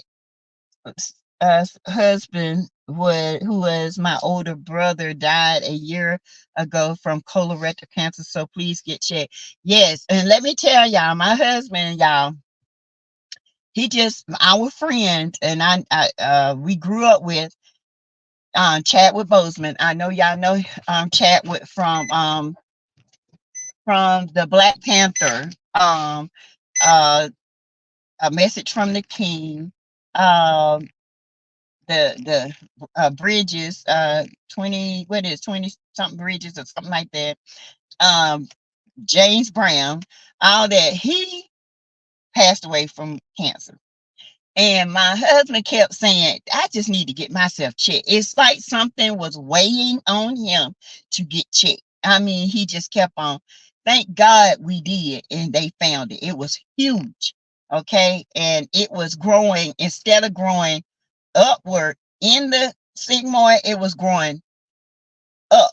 Speaker 1: husband who was my older brother, died a year ago from colorectal cancer. So please get checked. Yes, and let me tell y'all, my husband, y'all, he just our friend, and we grew up with Chadwick Boseman. I know y'all know Chadwick from the Black Panther, uh, A Message from the King, um, the bridges, 20, what is 20 something bridges or something like that. Um, James Brown, all that. He passed away from cancer. And my husband kept saying, I just need to get myself checked. It's like something was weighing on him to get checked. I mean, he just kept on. Thank God we did, and they found it. It was huge. Okay. And it was growing, instead of growing upward in the sigmoid, it was growing up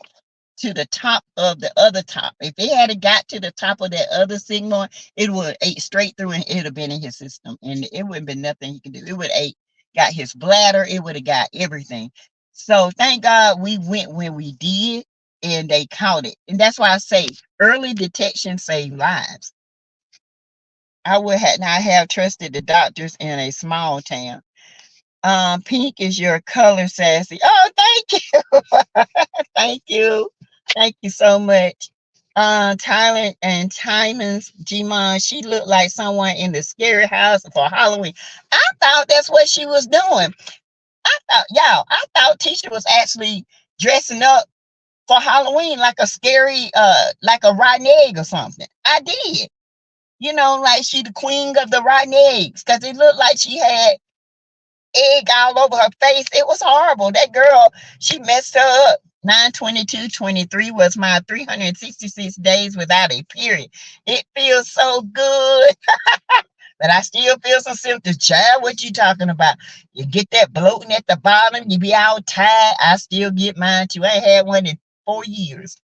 Speaker 1: to the top of the other top. If it had got to the top of that other sigmoid, it would ate straight through and it would have been in his system. And it wouldn't been nothing he could do. It would have got his bladder, it would have got everything. So thank God we went when we did, and they caught it. And that's why I say early detection saved lives. I would have not have trusted the doctors in a small town. Pink is your color, Sassy. Oh, thank you. Thank you. Thank you so much. Tyler and Timon's Gmon, she looked like someone in the scary house for Halloween. I thought that's what she was doing. I thought Tisha was actually dressing up for Halloween like a scary, like a rotten egg or something. I did. Like she the queen of the rotten eggs, because it looked like she had egg all over her face. It was horrible. That girl, she messed her up. 9/22/23 was my 366 days without a period. It feels so good, but I still feel some symptoms. Child, what you talking about? You get that bloating at the bottom, you be all tired. I still get mine too. I ain't had one in 4 years.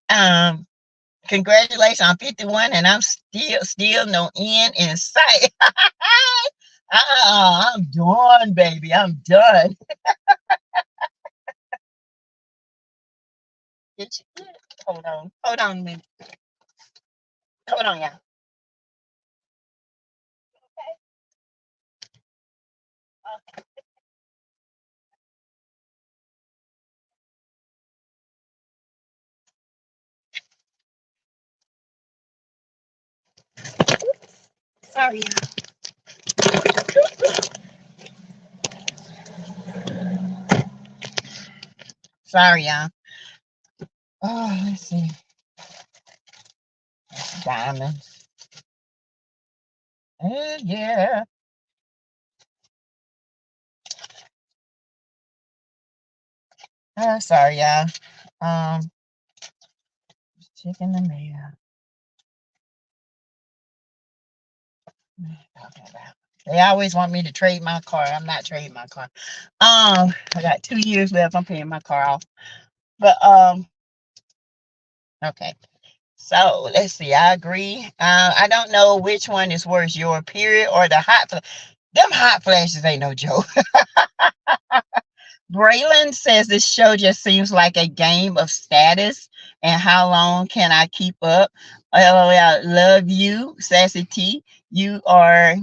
Speaker 1: Um, Congratulations, I'm 51 and I'm still no end in sight. I'm done, baby. I'm done. Hold on. Hold on a minute. Hold on, y'all. Sorry, y'all. Sorry, y'all. Oh, let's see. Diamonds. Yeah. Sorry, y'all. Um, Checking the mail. They always want me to trade my car. I'm not trading my car. I got 2 years left. I'm paying my car off. But okay. So let's see. I agree. I don't know which one is worse, your period or the hot. Them hot flashes ain't no joke. Braylon says this show just seems like a game of status and how long can I keep up? I love you, Sassy T. You are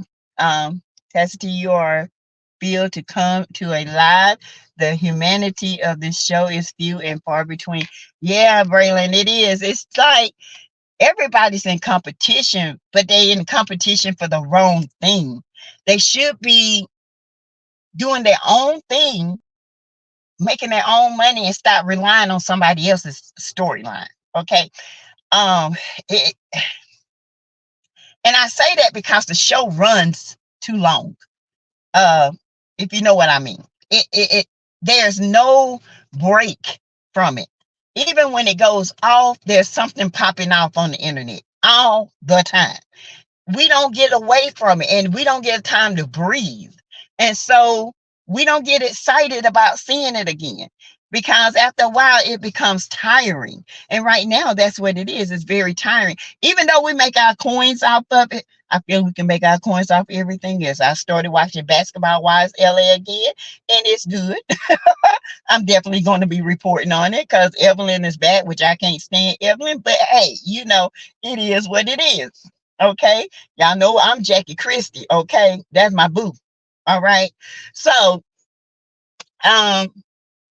Speaker 1: Sassy T, you are feel to come to a live. The humanity of this show is few and far between. Yeah, Braylon, it is. It's like Everybody's in competition, but they in competition for the wrong thing. They should be doing their own thing, making their own money, and stop relying on somebody else's storyline. Okay. Um, it, and I say that because the show runs too long. Uh, if you know what I mean. It there's no break from it. Even when it goes off, there's something popping off on the internet all the time. We don't get away from it, and we don't get time to breathe. And so we don't get excited about seeing it again, because after a while it becomes tiring. And right now that's what it is. It's very tiring. Even though we make our coins off of it, I feel we can make our coins off everything else. I started watching Basketball Wives LA again, and it's good. I'm definitely going to be reporting on it because Evelyn is back, which I can't stand Evelyn. But hey, it is what it is. Okay. Y'all know I'm Jackie Christie. Okay. That's my boo. All right. So, um,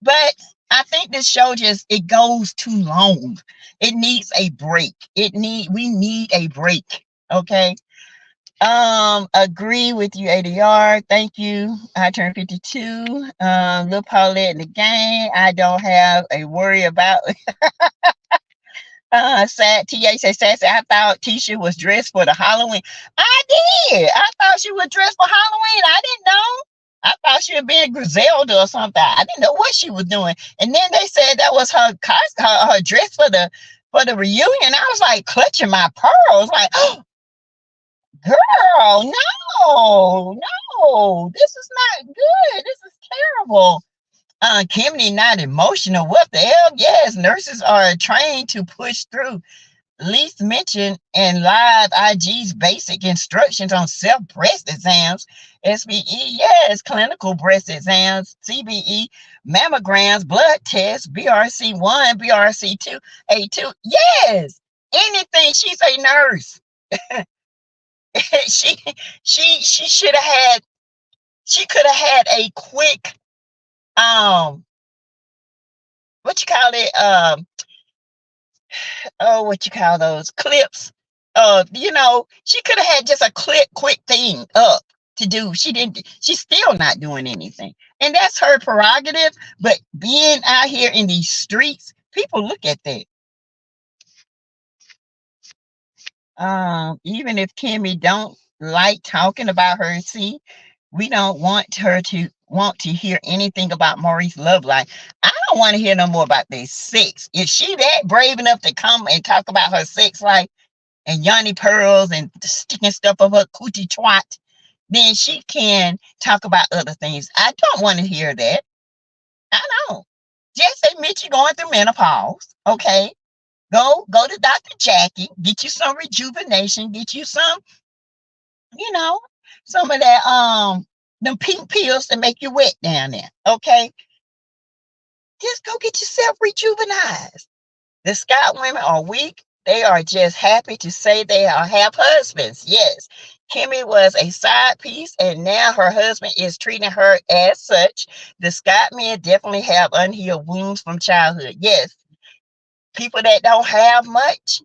Speaker 1: but I think this show just, it goes too long. It needs a break. We need a break. Okay. Agree with you, ADR. Thank you. I turned 52. Lil Paulette in the game. I don't have a worry about. Sad TA says, Sassy, I thought Tisha was dressed for the Halloween. I did. I thought she was dressed for Halloween. I didn't know. I thought she was being Griselda or something. I didn't know what she was doing. And then they said that was her dress for the reunion. I was like clutching my pearls, like, oh, girl, no, this is not good. This is terrible. Kimmy not emotional. What the hell? Yes, nurses are trained to push through. Least mentioned in live IG's basic instructions on self-breast exams. SBE, yes, clinical breast exams, CBE, mammograms, blood tests, BRC1, BRC2, A2. Yes, anything. She's a nurse. she she should have had. She could have had a quick what you call it what you call those clips. She could have had just a quick thing up to do. She didn't. She's still not doing anything, and that's her prerogative. But being out here in these streets, people look at that. Even if Kimmy don't like talking about her, see, we don't want her to hear anything about Maurice's love life. I don't want to hear no more about their sex. If she that brave enough to come and talk about her sex life and Yanni pearls and sticking stuff of her coochie twat, then she can talk about other things. I don't want to hear that. I don't. Just admit you're going through menopause, okay? Go to Dr. Jackie, get you some rejuvenation, get you some, some of that them pink pills to make you wet down there. Okay. Just go get yourself rejuvenized. The Scott women are weak. They are just happy to say they have husbands. Yes. Kimmy was a side piece, and now her husband is treating her as such. The Scott men definitely have unhealed wounds from childhood. Yes. People that don't have much,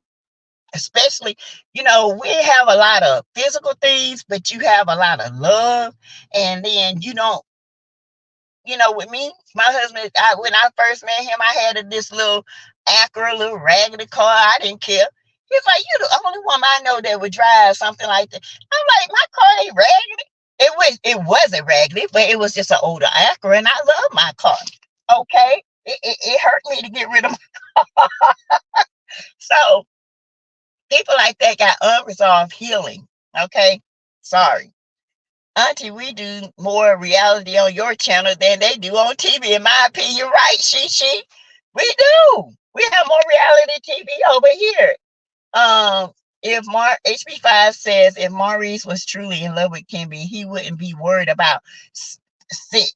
Speaker 1: especially, we have a lot of physical things, but you have a lot of love. And then with me, my husband, when I first met him, I had this little Acura, little raggedy car. I didn't care. He's like, "You the only woman I know that would drive something like that." I'm like, "My car ain't raggedy." It wasn't raggedy, but it was just an older Acura, and I love my car. Okay, it hurt me to get rid of my car. So people like that got unresolved healing. Okay, sorry. Auntie, we do more reality on your channel than they do on TV, in my opinion, right? We do. We have more reality TV over here. If HB5 says if Maurice was truly in love with Kimby, he wouldn't be worried about sex.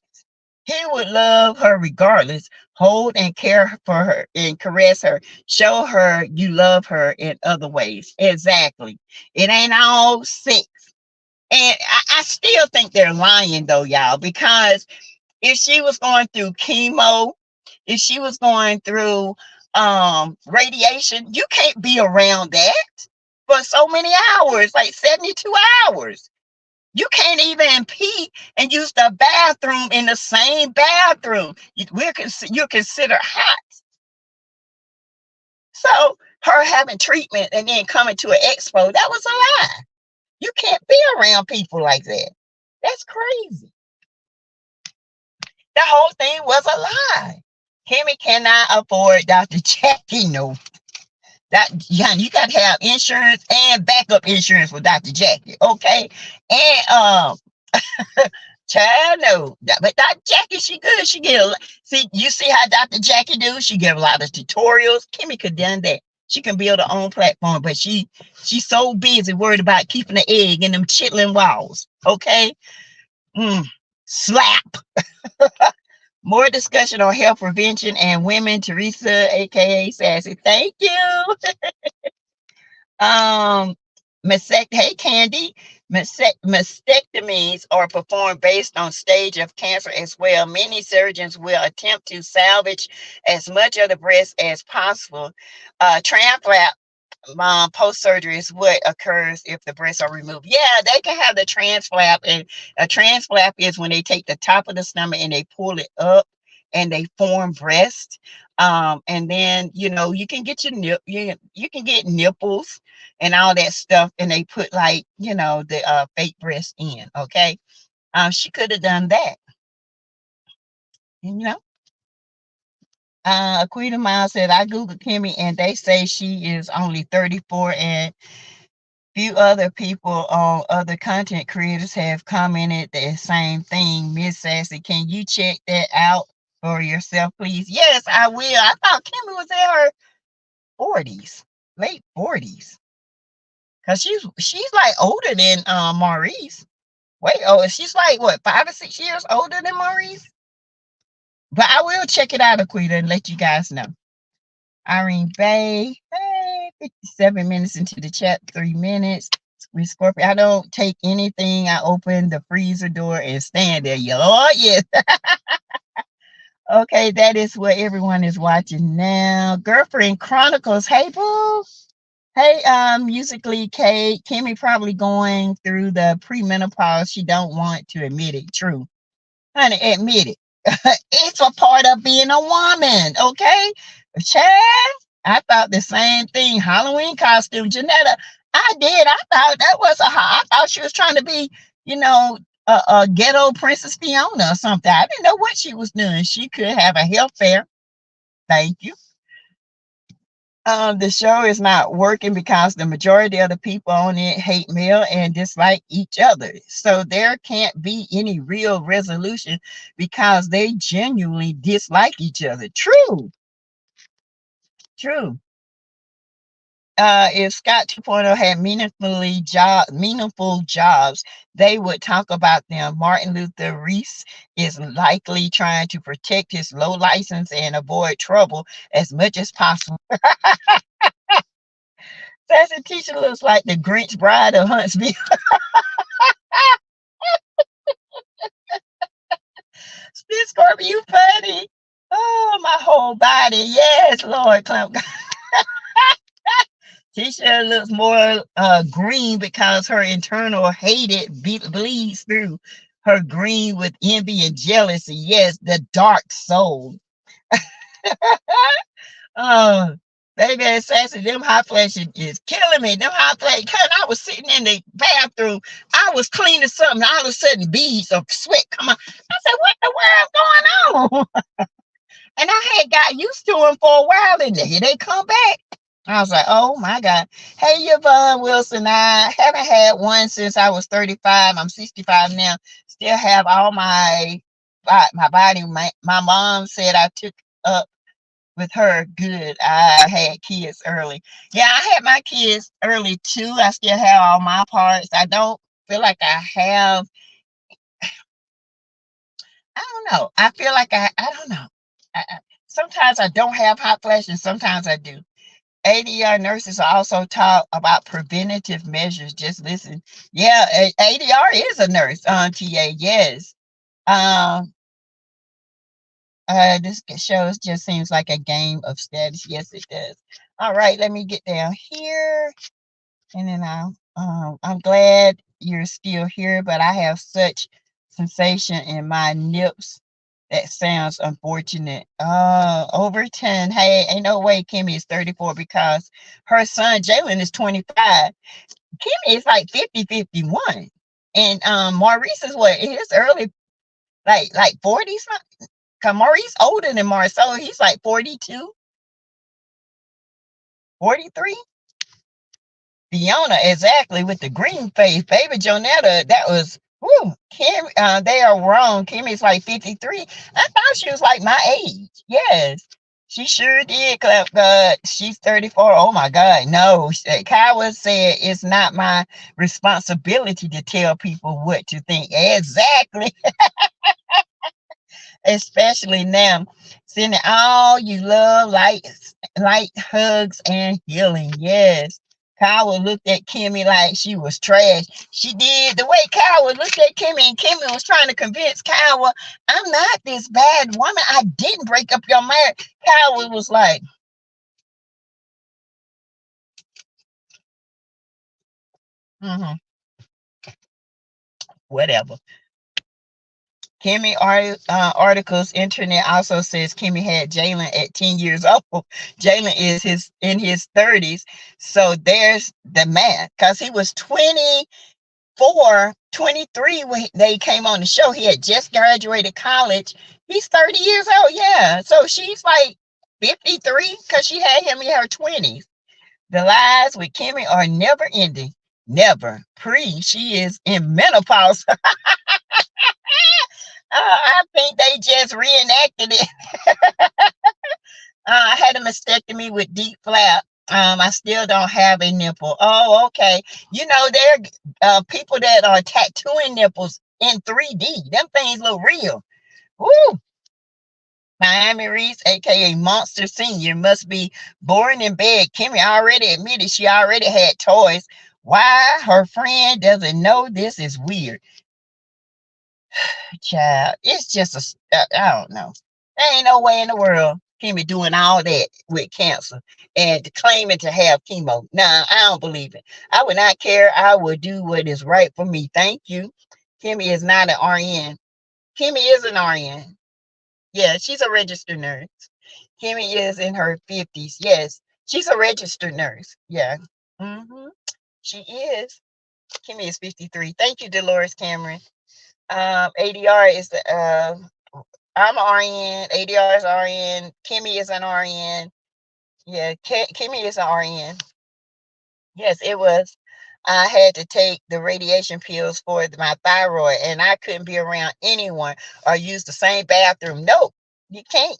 Speaker 1: He would love her regardless, hold and care for her and caress her, show her you love her in other ways. Exactly. It ain't all sex. And I still think they're lying though, y'all, because if she was going through chemo, if she was going through radiation. You can't be around that for so many hours, like 72 hours. You can't even pee and use the bathroom in the same bathroom. You're considered hot. So her having treatment and then coming to an expo, that was a lie. You can't be around people like that. That's crazy. The whole thing was a lie. Kimmy cannot afford Dr. Jackie. No, that you got to have insurance and backup insurance for Dr. Jackie. Okay, and child, no. But Dr. Jackie, she good. She get see. You see how Dr. Jackie do? She give a lot of tutorials. Kimmy could done that. She can build her own platform, but she's so busy worried about keeping the egg in them chitlin walls. Okay, slap. More discussion on health prevention and women. Teresa, aka Sassy. Thank you. Hey Candy. Mastectomies are performed based on stage of cancer as well. Many surgeons will attempt to salvage as much of the breast as possible. Transplant post-surgery is what occurs if the breasts are removed. Yeah, they can have the transflap, and a transflap is when they take the top of the stomach and they pull it up and they form breast. And then you can get you can get nipples and all that stuff, and they put like the fake breast in. Okay, she could have done that. Aquita Miles said, I Googled Kimmy and they say she is only 34, and few other people on other content creators have commented the same thing. Miss Sassy, can you check that out for yourself, please? Yes, I will. I thought Kimmy was in her 40s, late 40s. Because she's like older than Maurice. Wait, she's like what, 5 or 6 years older than Maurice? But I will check it out, Aquita, and let you guys know. Irene Bay, hey, 57 minutes into the chat, 3 minutes. With Scorpio, I don't take anything. I open the freezer door and stand there. Lord, yes. Okay, that is what everyone is watching now. Girlfriend Chronicles. Hey, boo. Hey, Musically Kate. Kimmy probably going through the premenopause. She don't want to admit it. True. Honey, admit it. It's a part of being a woman, okay? Chad, I thought the same thing. Halloween costume, Janetta. I did. I thought that was I thought she was trying to be, a ghetto Princess Fiona or something. I didn't know what she was doing. She could have a health fair. Thank you. The show is not working because the majority of the people on it hate male and dislike each other. So there can't be any real resolution because they genuinely dislike each other. True. True. If Scott 2.0 had meaningful jobs, they would talk about them. Martin Luther Reese is likely trying to protect his low license and avoid trouble as much as possible. Sassy Teacher looks like the Grinch bride of Huntsville. Spit Scorpio, you funny. Oh, my whole body. Yes, Lord. Tisha looks more green because her internal hatred bleeds through her green with envy and jealousy. Yes, the dark soul. Oh, baby, Sassy, them hot flashes is killing me. Them hot flashes. I was sitting in the bathroom. I was cleaning something. All of a sudden, beads of sweat come out. I said, what the world's going on? And I had got used to them for a while, and here they come back. I was like, oh my God. Hey, Yvonne Wilson. I haven't had one since I was 35. I'm 65 now. Still have all my body. My mom said I took up with her good. I had kids early. Yeah, I had my kids early too. I still have all my parts. I don't feel like I have. I don't know. I feel like I don't know. Sometimes I don't have hot flashes. Sometimes I do. ADR nurses are also taught about preventative measures. Just listen. Yeah, ADR is a nurse on TA. Yes. This shows just seems like a game of status. Yes, it does. All right, let me get down here, and then I'm glad you're still here, but I have such sensation in my nips. That sounds unfortunate. Overton. Hey, ain't no way Kimmy is 34 because her son Jalen is 25. Kimmy is like 50, 51. And Maurice is what? His early, like 40 something. Cause Maurice older than Marcel. He's like 42, 43. Fiona, exactly, with the green face. Baby Jonetta, that was, whoo, Kim, they are wrong. Kimmy's like 53. I thought she was like my age. Yes, she sure did, clap God. She's 34. Oh my God, no. Kyla said it's not my responsibility to tell people what to think. Exactly. Especially now. Sending all you love, light hugs and healing. Yes. Kyla looked at Kimmy like she was trash. She did. The way Kyla looked at Kimmy, and Kimmy was trying to convince Kyla, I'm not this bad woman. I didn't break up your marriage. Kyla was like, whatever. Kimmy articles internet also says Kimmy had Jalen at 10 years old. Jalen is in his 30s. So there's the math. Because he was 24, 23 when they came on the show. He had just graduated college. He's 30 years old. Yeah. So she's like 53 because she had him in her 20s. The lies with Kimmy are never ending. Never. She is in menopause. I think they just reenacted it. I had a mastectomy with deep flap. I still don't have a nipple. Oh, okay. You know, there are people that are tattooing nipples in 3D. Them things look real. Woo! Miami Reese, aka Monster Senior, must be boring in bed. Kimmy already admitted she already had toys. Why her friend doesn't know this is weird. Child, it's just I don't know. There ain't no way in the world Kimmy doing all that with cancer and claiming to have chemo. Nah, I don't believe it. I would not care. I would do what is right for me. Thank you. Kimmy is not an RN. Kimmy is an RN. Yeah, she's a registered nurse. Kimmy is in her 50s. Yes, she's a registered nurse. Yeah. Mm-hmm. She is. Kimmy is 53. Thank you, Dolores Cameron. ADR is the I'm RN. ADR is RN. Kimmy is an RN. Yeah, Kimmy is an RN. Yes, it was. I had to take the radiation pills for my thyroid, and I couldn't be around anyone or use the same bathroom. Nope, you can't.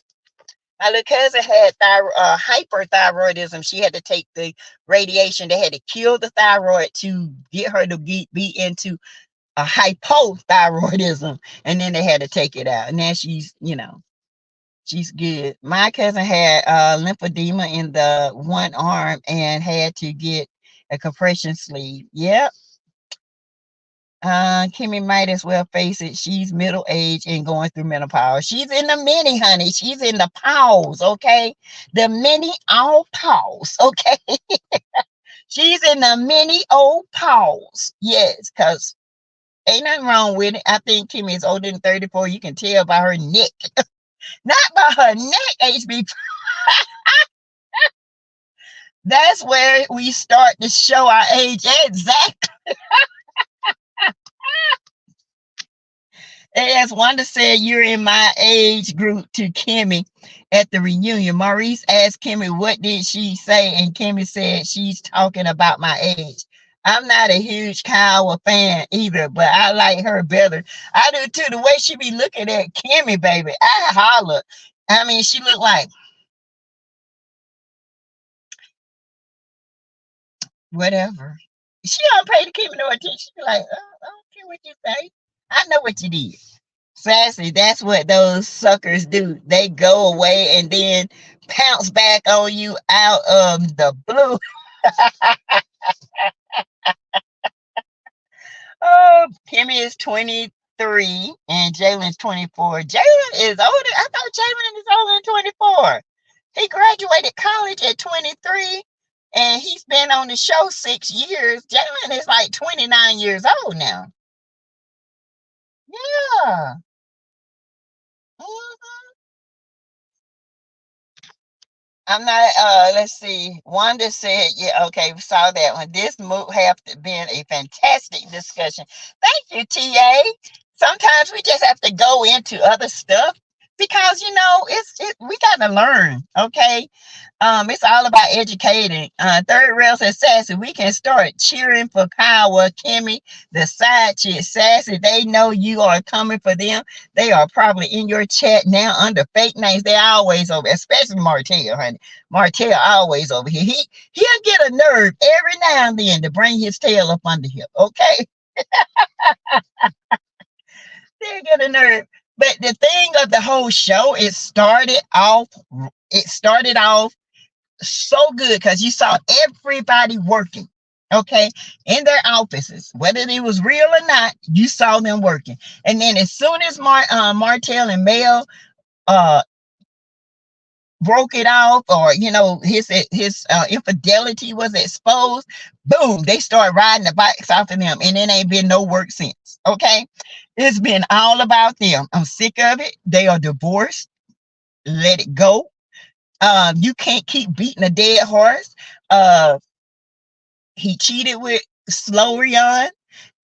Speaker 1: My little cousin had hyperthyroidism. She had to take the radiation. They had to kill the thyroid to get her to be into a hypothyroidism, and then they had to take it out. And now she's good. My cousin had lymphedema in the one arm and had to get a compression sleeve. Yep. Kimmy might as well face it. She's middle aged and going through menopause. She's in the mini, honey. She's in the pause, okay? The mini all pause, okay? She's in the mini old pause. Yes, because ain't nothing wrong with it. I think Kimmy is older than 34. You can tell by her neck. Not by her neck, HB. That's where we start to show our age. Exactly. As Wanda said, you're in my age group to Kimmy at the reunion. Maurice asked Kimmy, what did she say? And Kimmy said, she's talking about my age. I'm not a huge Kyle fan either, but I like her better. I do too. The way she be looking at Kimmy, baby, I holler. I mean, she look like whatever. She don't pay to Kimmy no attention. She be like, I don't care what you say. I know what you did. Sassy, that's what those suckers do. They go away and then pounce back on you out of the blue. Oh, Kimmy is 20. 23 and Jalen's 24. Jalen is older. I thought Jalen is older than 24. He graduated college at 23 and he's been on the show 6 years. Jalen is like 29 years old now. Yeah. Mhm. I'm not let's see. Wanda said, yeah, okay, we saw that one. This have been a fantastic discussion. Thank you, TA. Sometimes we just have to go into other stuff because we gotta learn, okay? It's all about educating. Third rail says Sassy, we can start cheering for Kyle, Kimmy, the side chick, Sassy. They know you are coming for them. They are probably in your chat now under fake names. They're always over, especially Martell, honey. Martell always over here. He'll get a nerve every now and then to bring his tail up under here. Okay, he'll get a nerve. But the thing of the whole show, It started off so good because you saw everybody working, okay, in their offices, whether it was real or not. You saw them working, and then as soon as Martell and Mel uh broke it off, or his infidelity was exposed, boom, they started riding the bikes off of them, and it ain't been no work since. Okay, it's been all about them. I'm sick of it. They are divorced. Let it go. You can't keep beating a dead horse. He cheated with Slorian,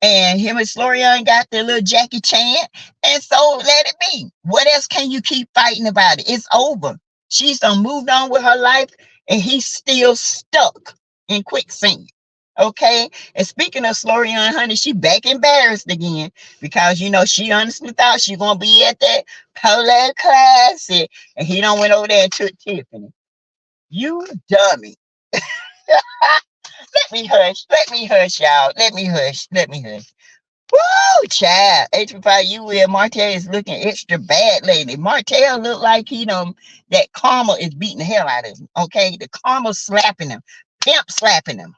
Speaker 1: and him and Slorian got their little Jackie Chan, and so let it be. What else can you keep fighting about it? It's over. She's done moved on with her life, and he's still stuck in quicksand. Okay. And speaking of Slorian, honey, she back embarrassed again because she honestly thought she gonna be at that Polar Classic, and he don't went over there and took Tiffany. You dummy. Let me hush. Let me hush, y'all. Let me hush. Let me hush. Woo, child. H5, you will. Martell is looking extra bad lately. Martell look like that karma is beating the hell out of him. Okay, the karma slapping him, pimp slapping him.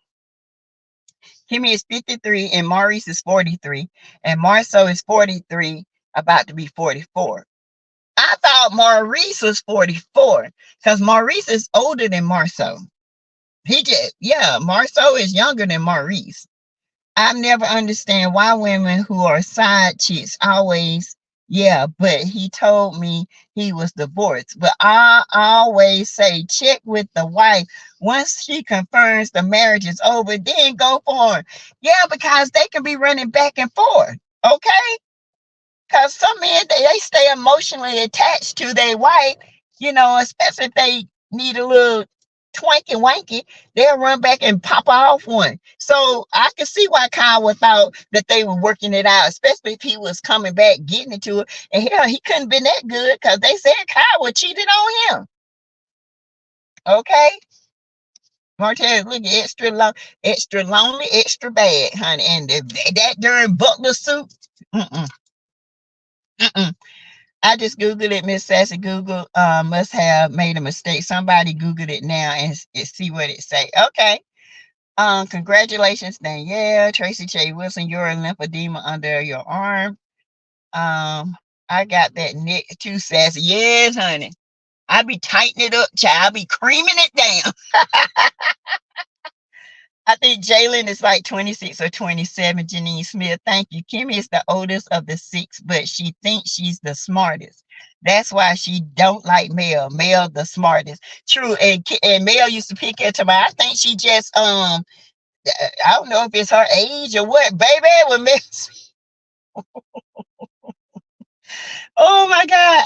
Speaker 1: Kimmy is 53 and Maurice is 43, and Marceau is 43, about to be 44. I thought Maurice was 44 because Maurice is older than Marceau. Marceau is younger than Maurice. I've never understand why women who are side chicks always, but he told me he was divorced. But I always say, check with the wife. Once she confirms the marriage is over, then go for it. Yeah, because they can be running back and forth. Okay? Because some men, they stay emotionally attached to their wife, especially if they need a little twanky wanky, they'll run back and pop off one. So I can see why Kyle thought that they were working it out, especially if he was coming back, getting into it. And hell, he couldn't been that good because they said Kyle cheated on him. Okay? Martell is looking extra lonely, extra bad, honey. And that during Butler suit, mm-mm, mm-mm. I just Googled it, Miss Sassy. Google must have made a mistake. Somebody Googled it now and see what it say. Okay. Congratulations, Danielle. Tracy J. Wilson, your lymphedema under your arm. I got that neck too, Sassy. Yes, honey. I be tightening it up, child. I be creaming it down. I think Jalen is like 26 or 27. Janine Smith, thank you. Kimmy is the oldest of the six, but she thinks she's the smartest. That's why she don't like Mel. Mel the smartest. True, and Mel used to pick at me. I think she just I don't know if it's her age or what, baby. When Mel, oh my God,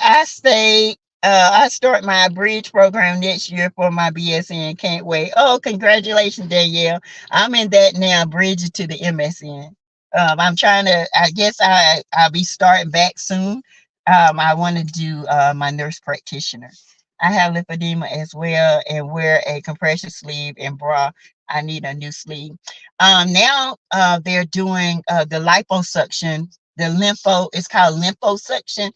Speaker 1: I start my bridge program next year for my BSN. Can't wait. Oh, congratulations, Danielle. I'm in that now, bridge to the MSN. I'm trying to, I guess I'll be starting back soon. I want to do my nurse practitioner. I have lymphedema as well and wear a compression sleeve and bra. I need a new sleeve. Now they're doing the liposuction. It's called liposuction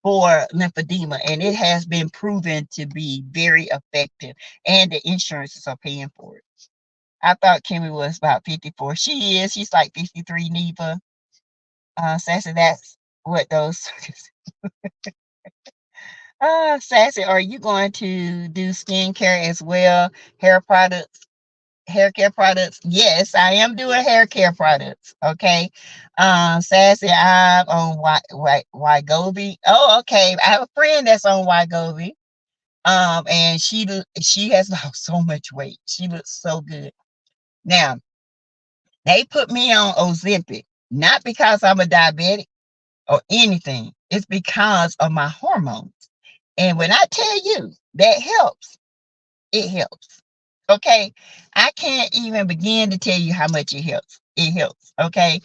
Speaker 1: for lymphedema, and it has been proven to be very effective, and the insurances are paying for it. I thought Kimmy was about 54. She's like 53, Neva. Sassy, that's what those Sassy, are you going to do skincare as well? Hair products, hair care products? Yes, I am doing hair care products. Okay. Sassy, I'm on Wygovie. Oh, okay. I have a friend that's on Wygovie. And she has lost so much weight. She looks so good. Now, they put me on Ozempic, not because I'm a diabetic or anything. It's because of my hormones. And when I tell you that helps, it helps. Okay. I can't even begin to tell you how much it helps. It helps. Okay.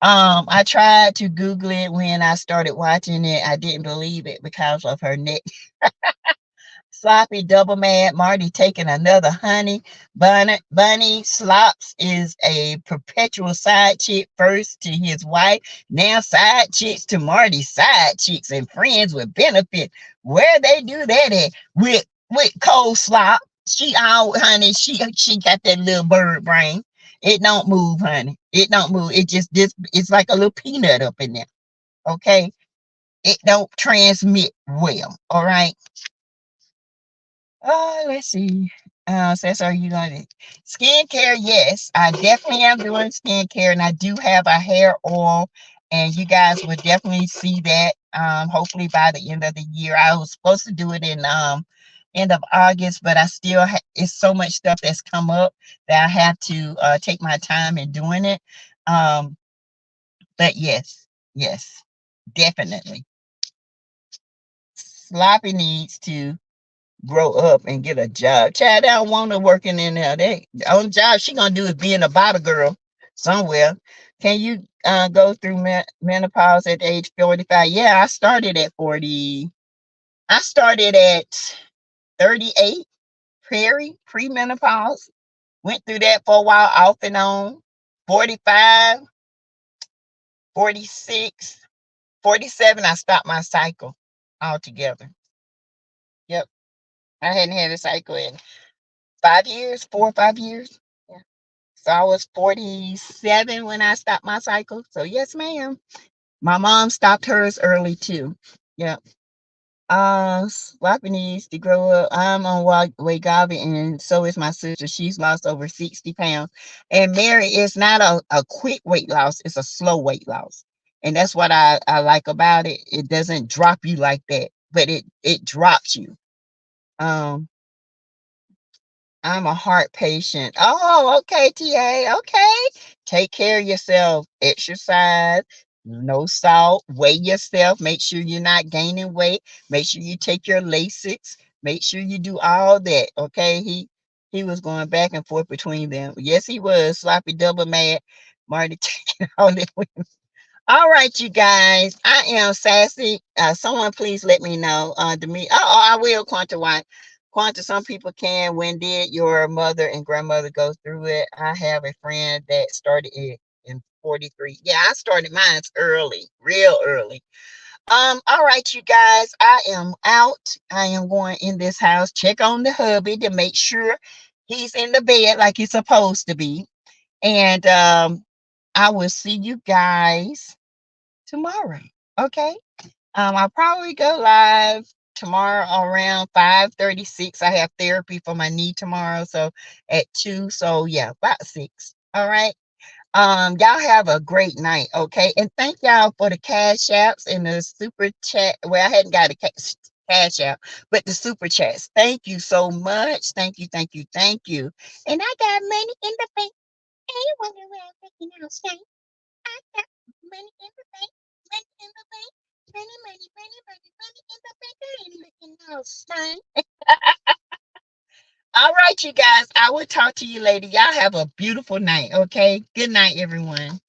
Speaker 1: I tried to Google it when I started watching it. I didn't believe it because of her neck. Sloppy double mad Marty taking another honey. Bunny Slops is a perpetual side chick first to his wife, now side chicks to Marty's side chicks and friends with benefit. Where they do that at? With cold slop. She all honey, she got that little bird brain. It don't move, honey. It don't move. It just this it's like a little peanut up in there. Okay. It don't transmit well. All right. Let's see. Says, are you going to skincare? Yes, I definitely am doing skincare, and I do have a hair oil, and you guys will definitely see that. Hopefully by the end of the year. I was supposed to do it in end of August, but I still it's so much stuff that's come up that I have to take my time in doing it. Um, but yes, definitely. Sloppy needs to grow up and get a job. Child, I don't want her working in there. The only job she gonna do is being a bottle girl somewhere. Can you go through menopause at age 45? Yeah, I started at 40. I started at 38, pre-menopause. Went through that for a while, off and on. 45, 46, 47, I stopped my cycle altogether. Yep. I hadn't had a cycle in 5 years, 4 or 5 years. Yeah. So I was 47 when I stopped my cycle. So yes, ma'am. My mom stopped hers early too. Yeah. Sloppy needs to grow up. I'm on Wegovy, and so is my sister. She's lost over 60 pounds. And Mary, it's not a quick weight loss, it's a slow weight loss. And that's what I like about it. It doesn't drop you like that, but it drops you. Um, I'm a heart patient. Oh, okay, TA. Okay. Take care of yourself. Exercise. No salt. Weigh yourself. Make sure you're not gaining weight. Make sure you take your Lasix. Make sure you do all that. Okay. He was going back and forth between them. Yes, he was. Sloppy double mad. Marty taking all that. All right, you guys. I am Sassy. Someone please let me know. I will, Quanta. Why? Quanta, some people can. When did your mother and grandmother go through it? I have a friend that started it in 43. Yeah, I started mine early, real early. All right, you guys. I am out. I am going in this house. Check on the hubby to make sure he's in the bed like he's supposed to be. And I will see you guys tomorrow. Okay. I'll probably go live tomorrow around 5:36. I have therapy for my knee tomorrow. So at 2. So yeah, about 6. All right. Y'all have a great night. Okay. And thank y'all for the cash apps and the super chat. Well, I hadn't got a cash app, but the super chats. Thank you so much. Thank you. Thank you. Thank you. And I got money in the bank. Hey, wonder where I'm making out. I got money in the bank, money in the bank, money in the bank. I ain't looking no son. All right, you guys. I will talk to you later. Y'all have a beautiful night. Okay. Good night, everyone.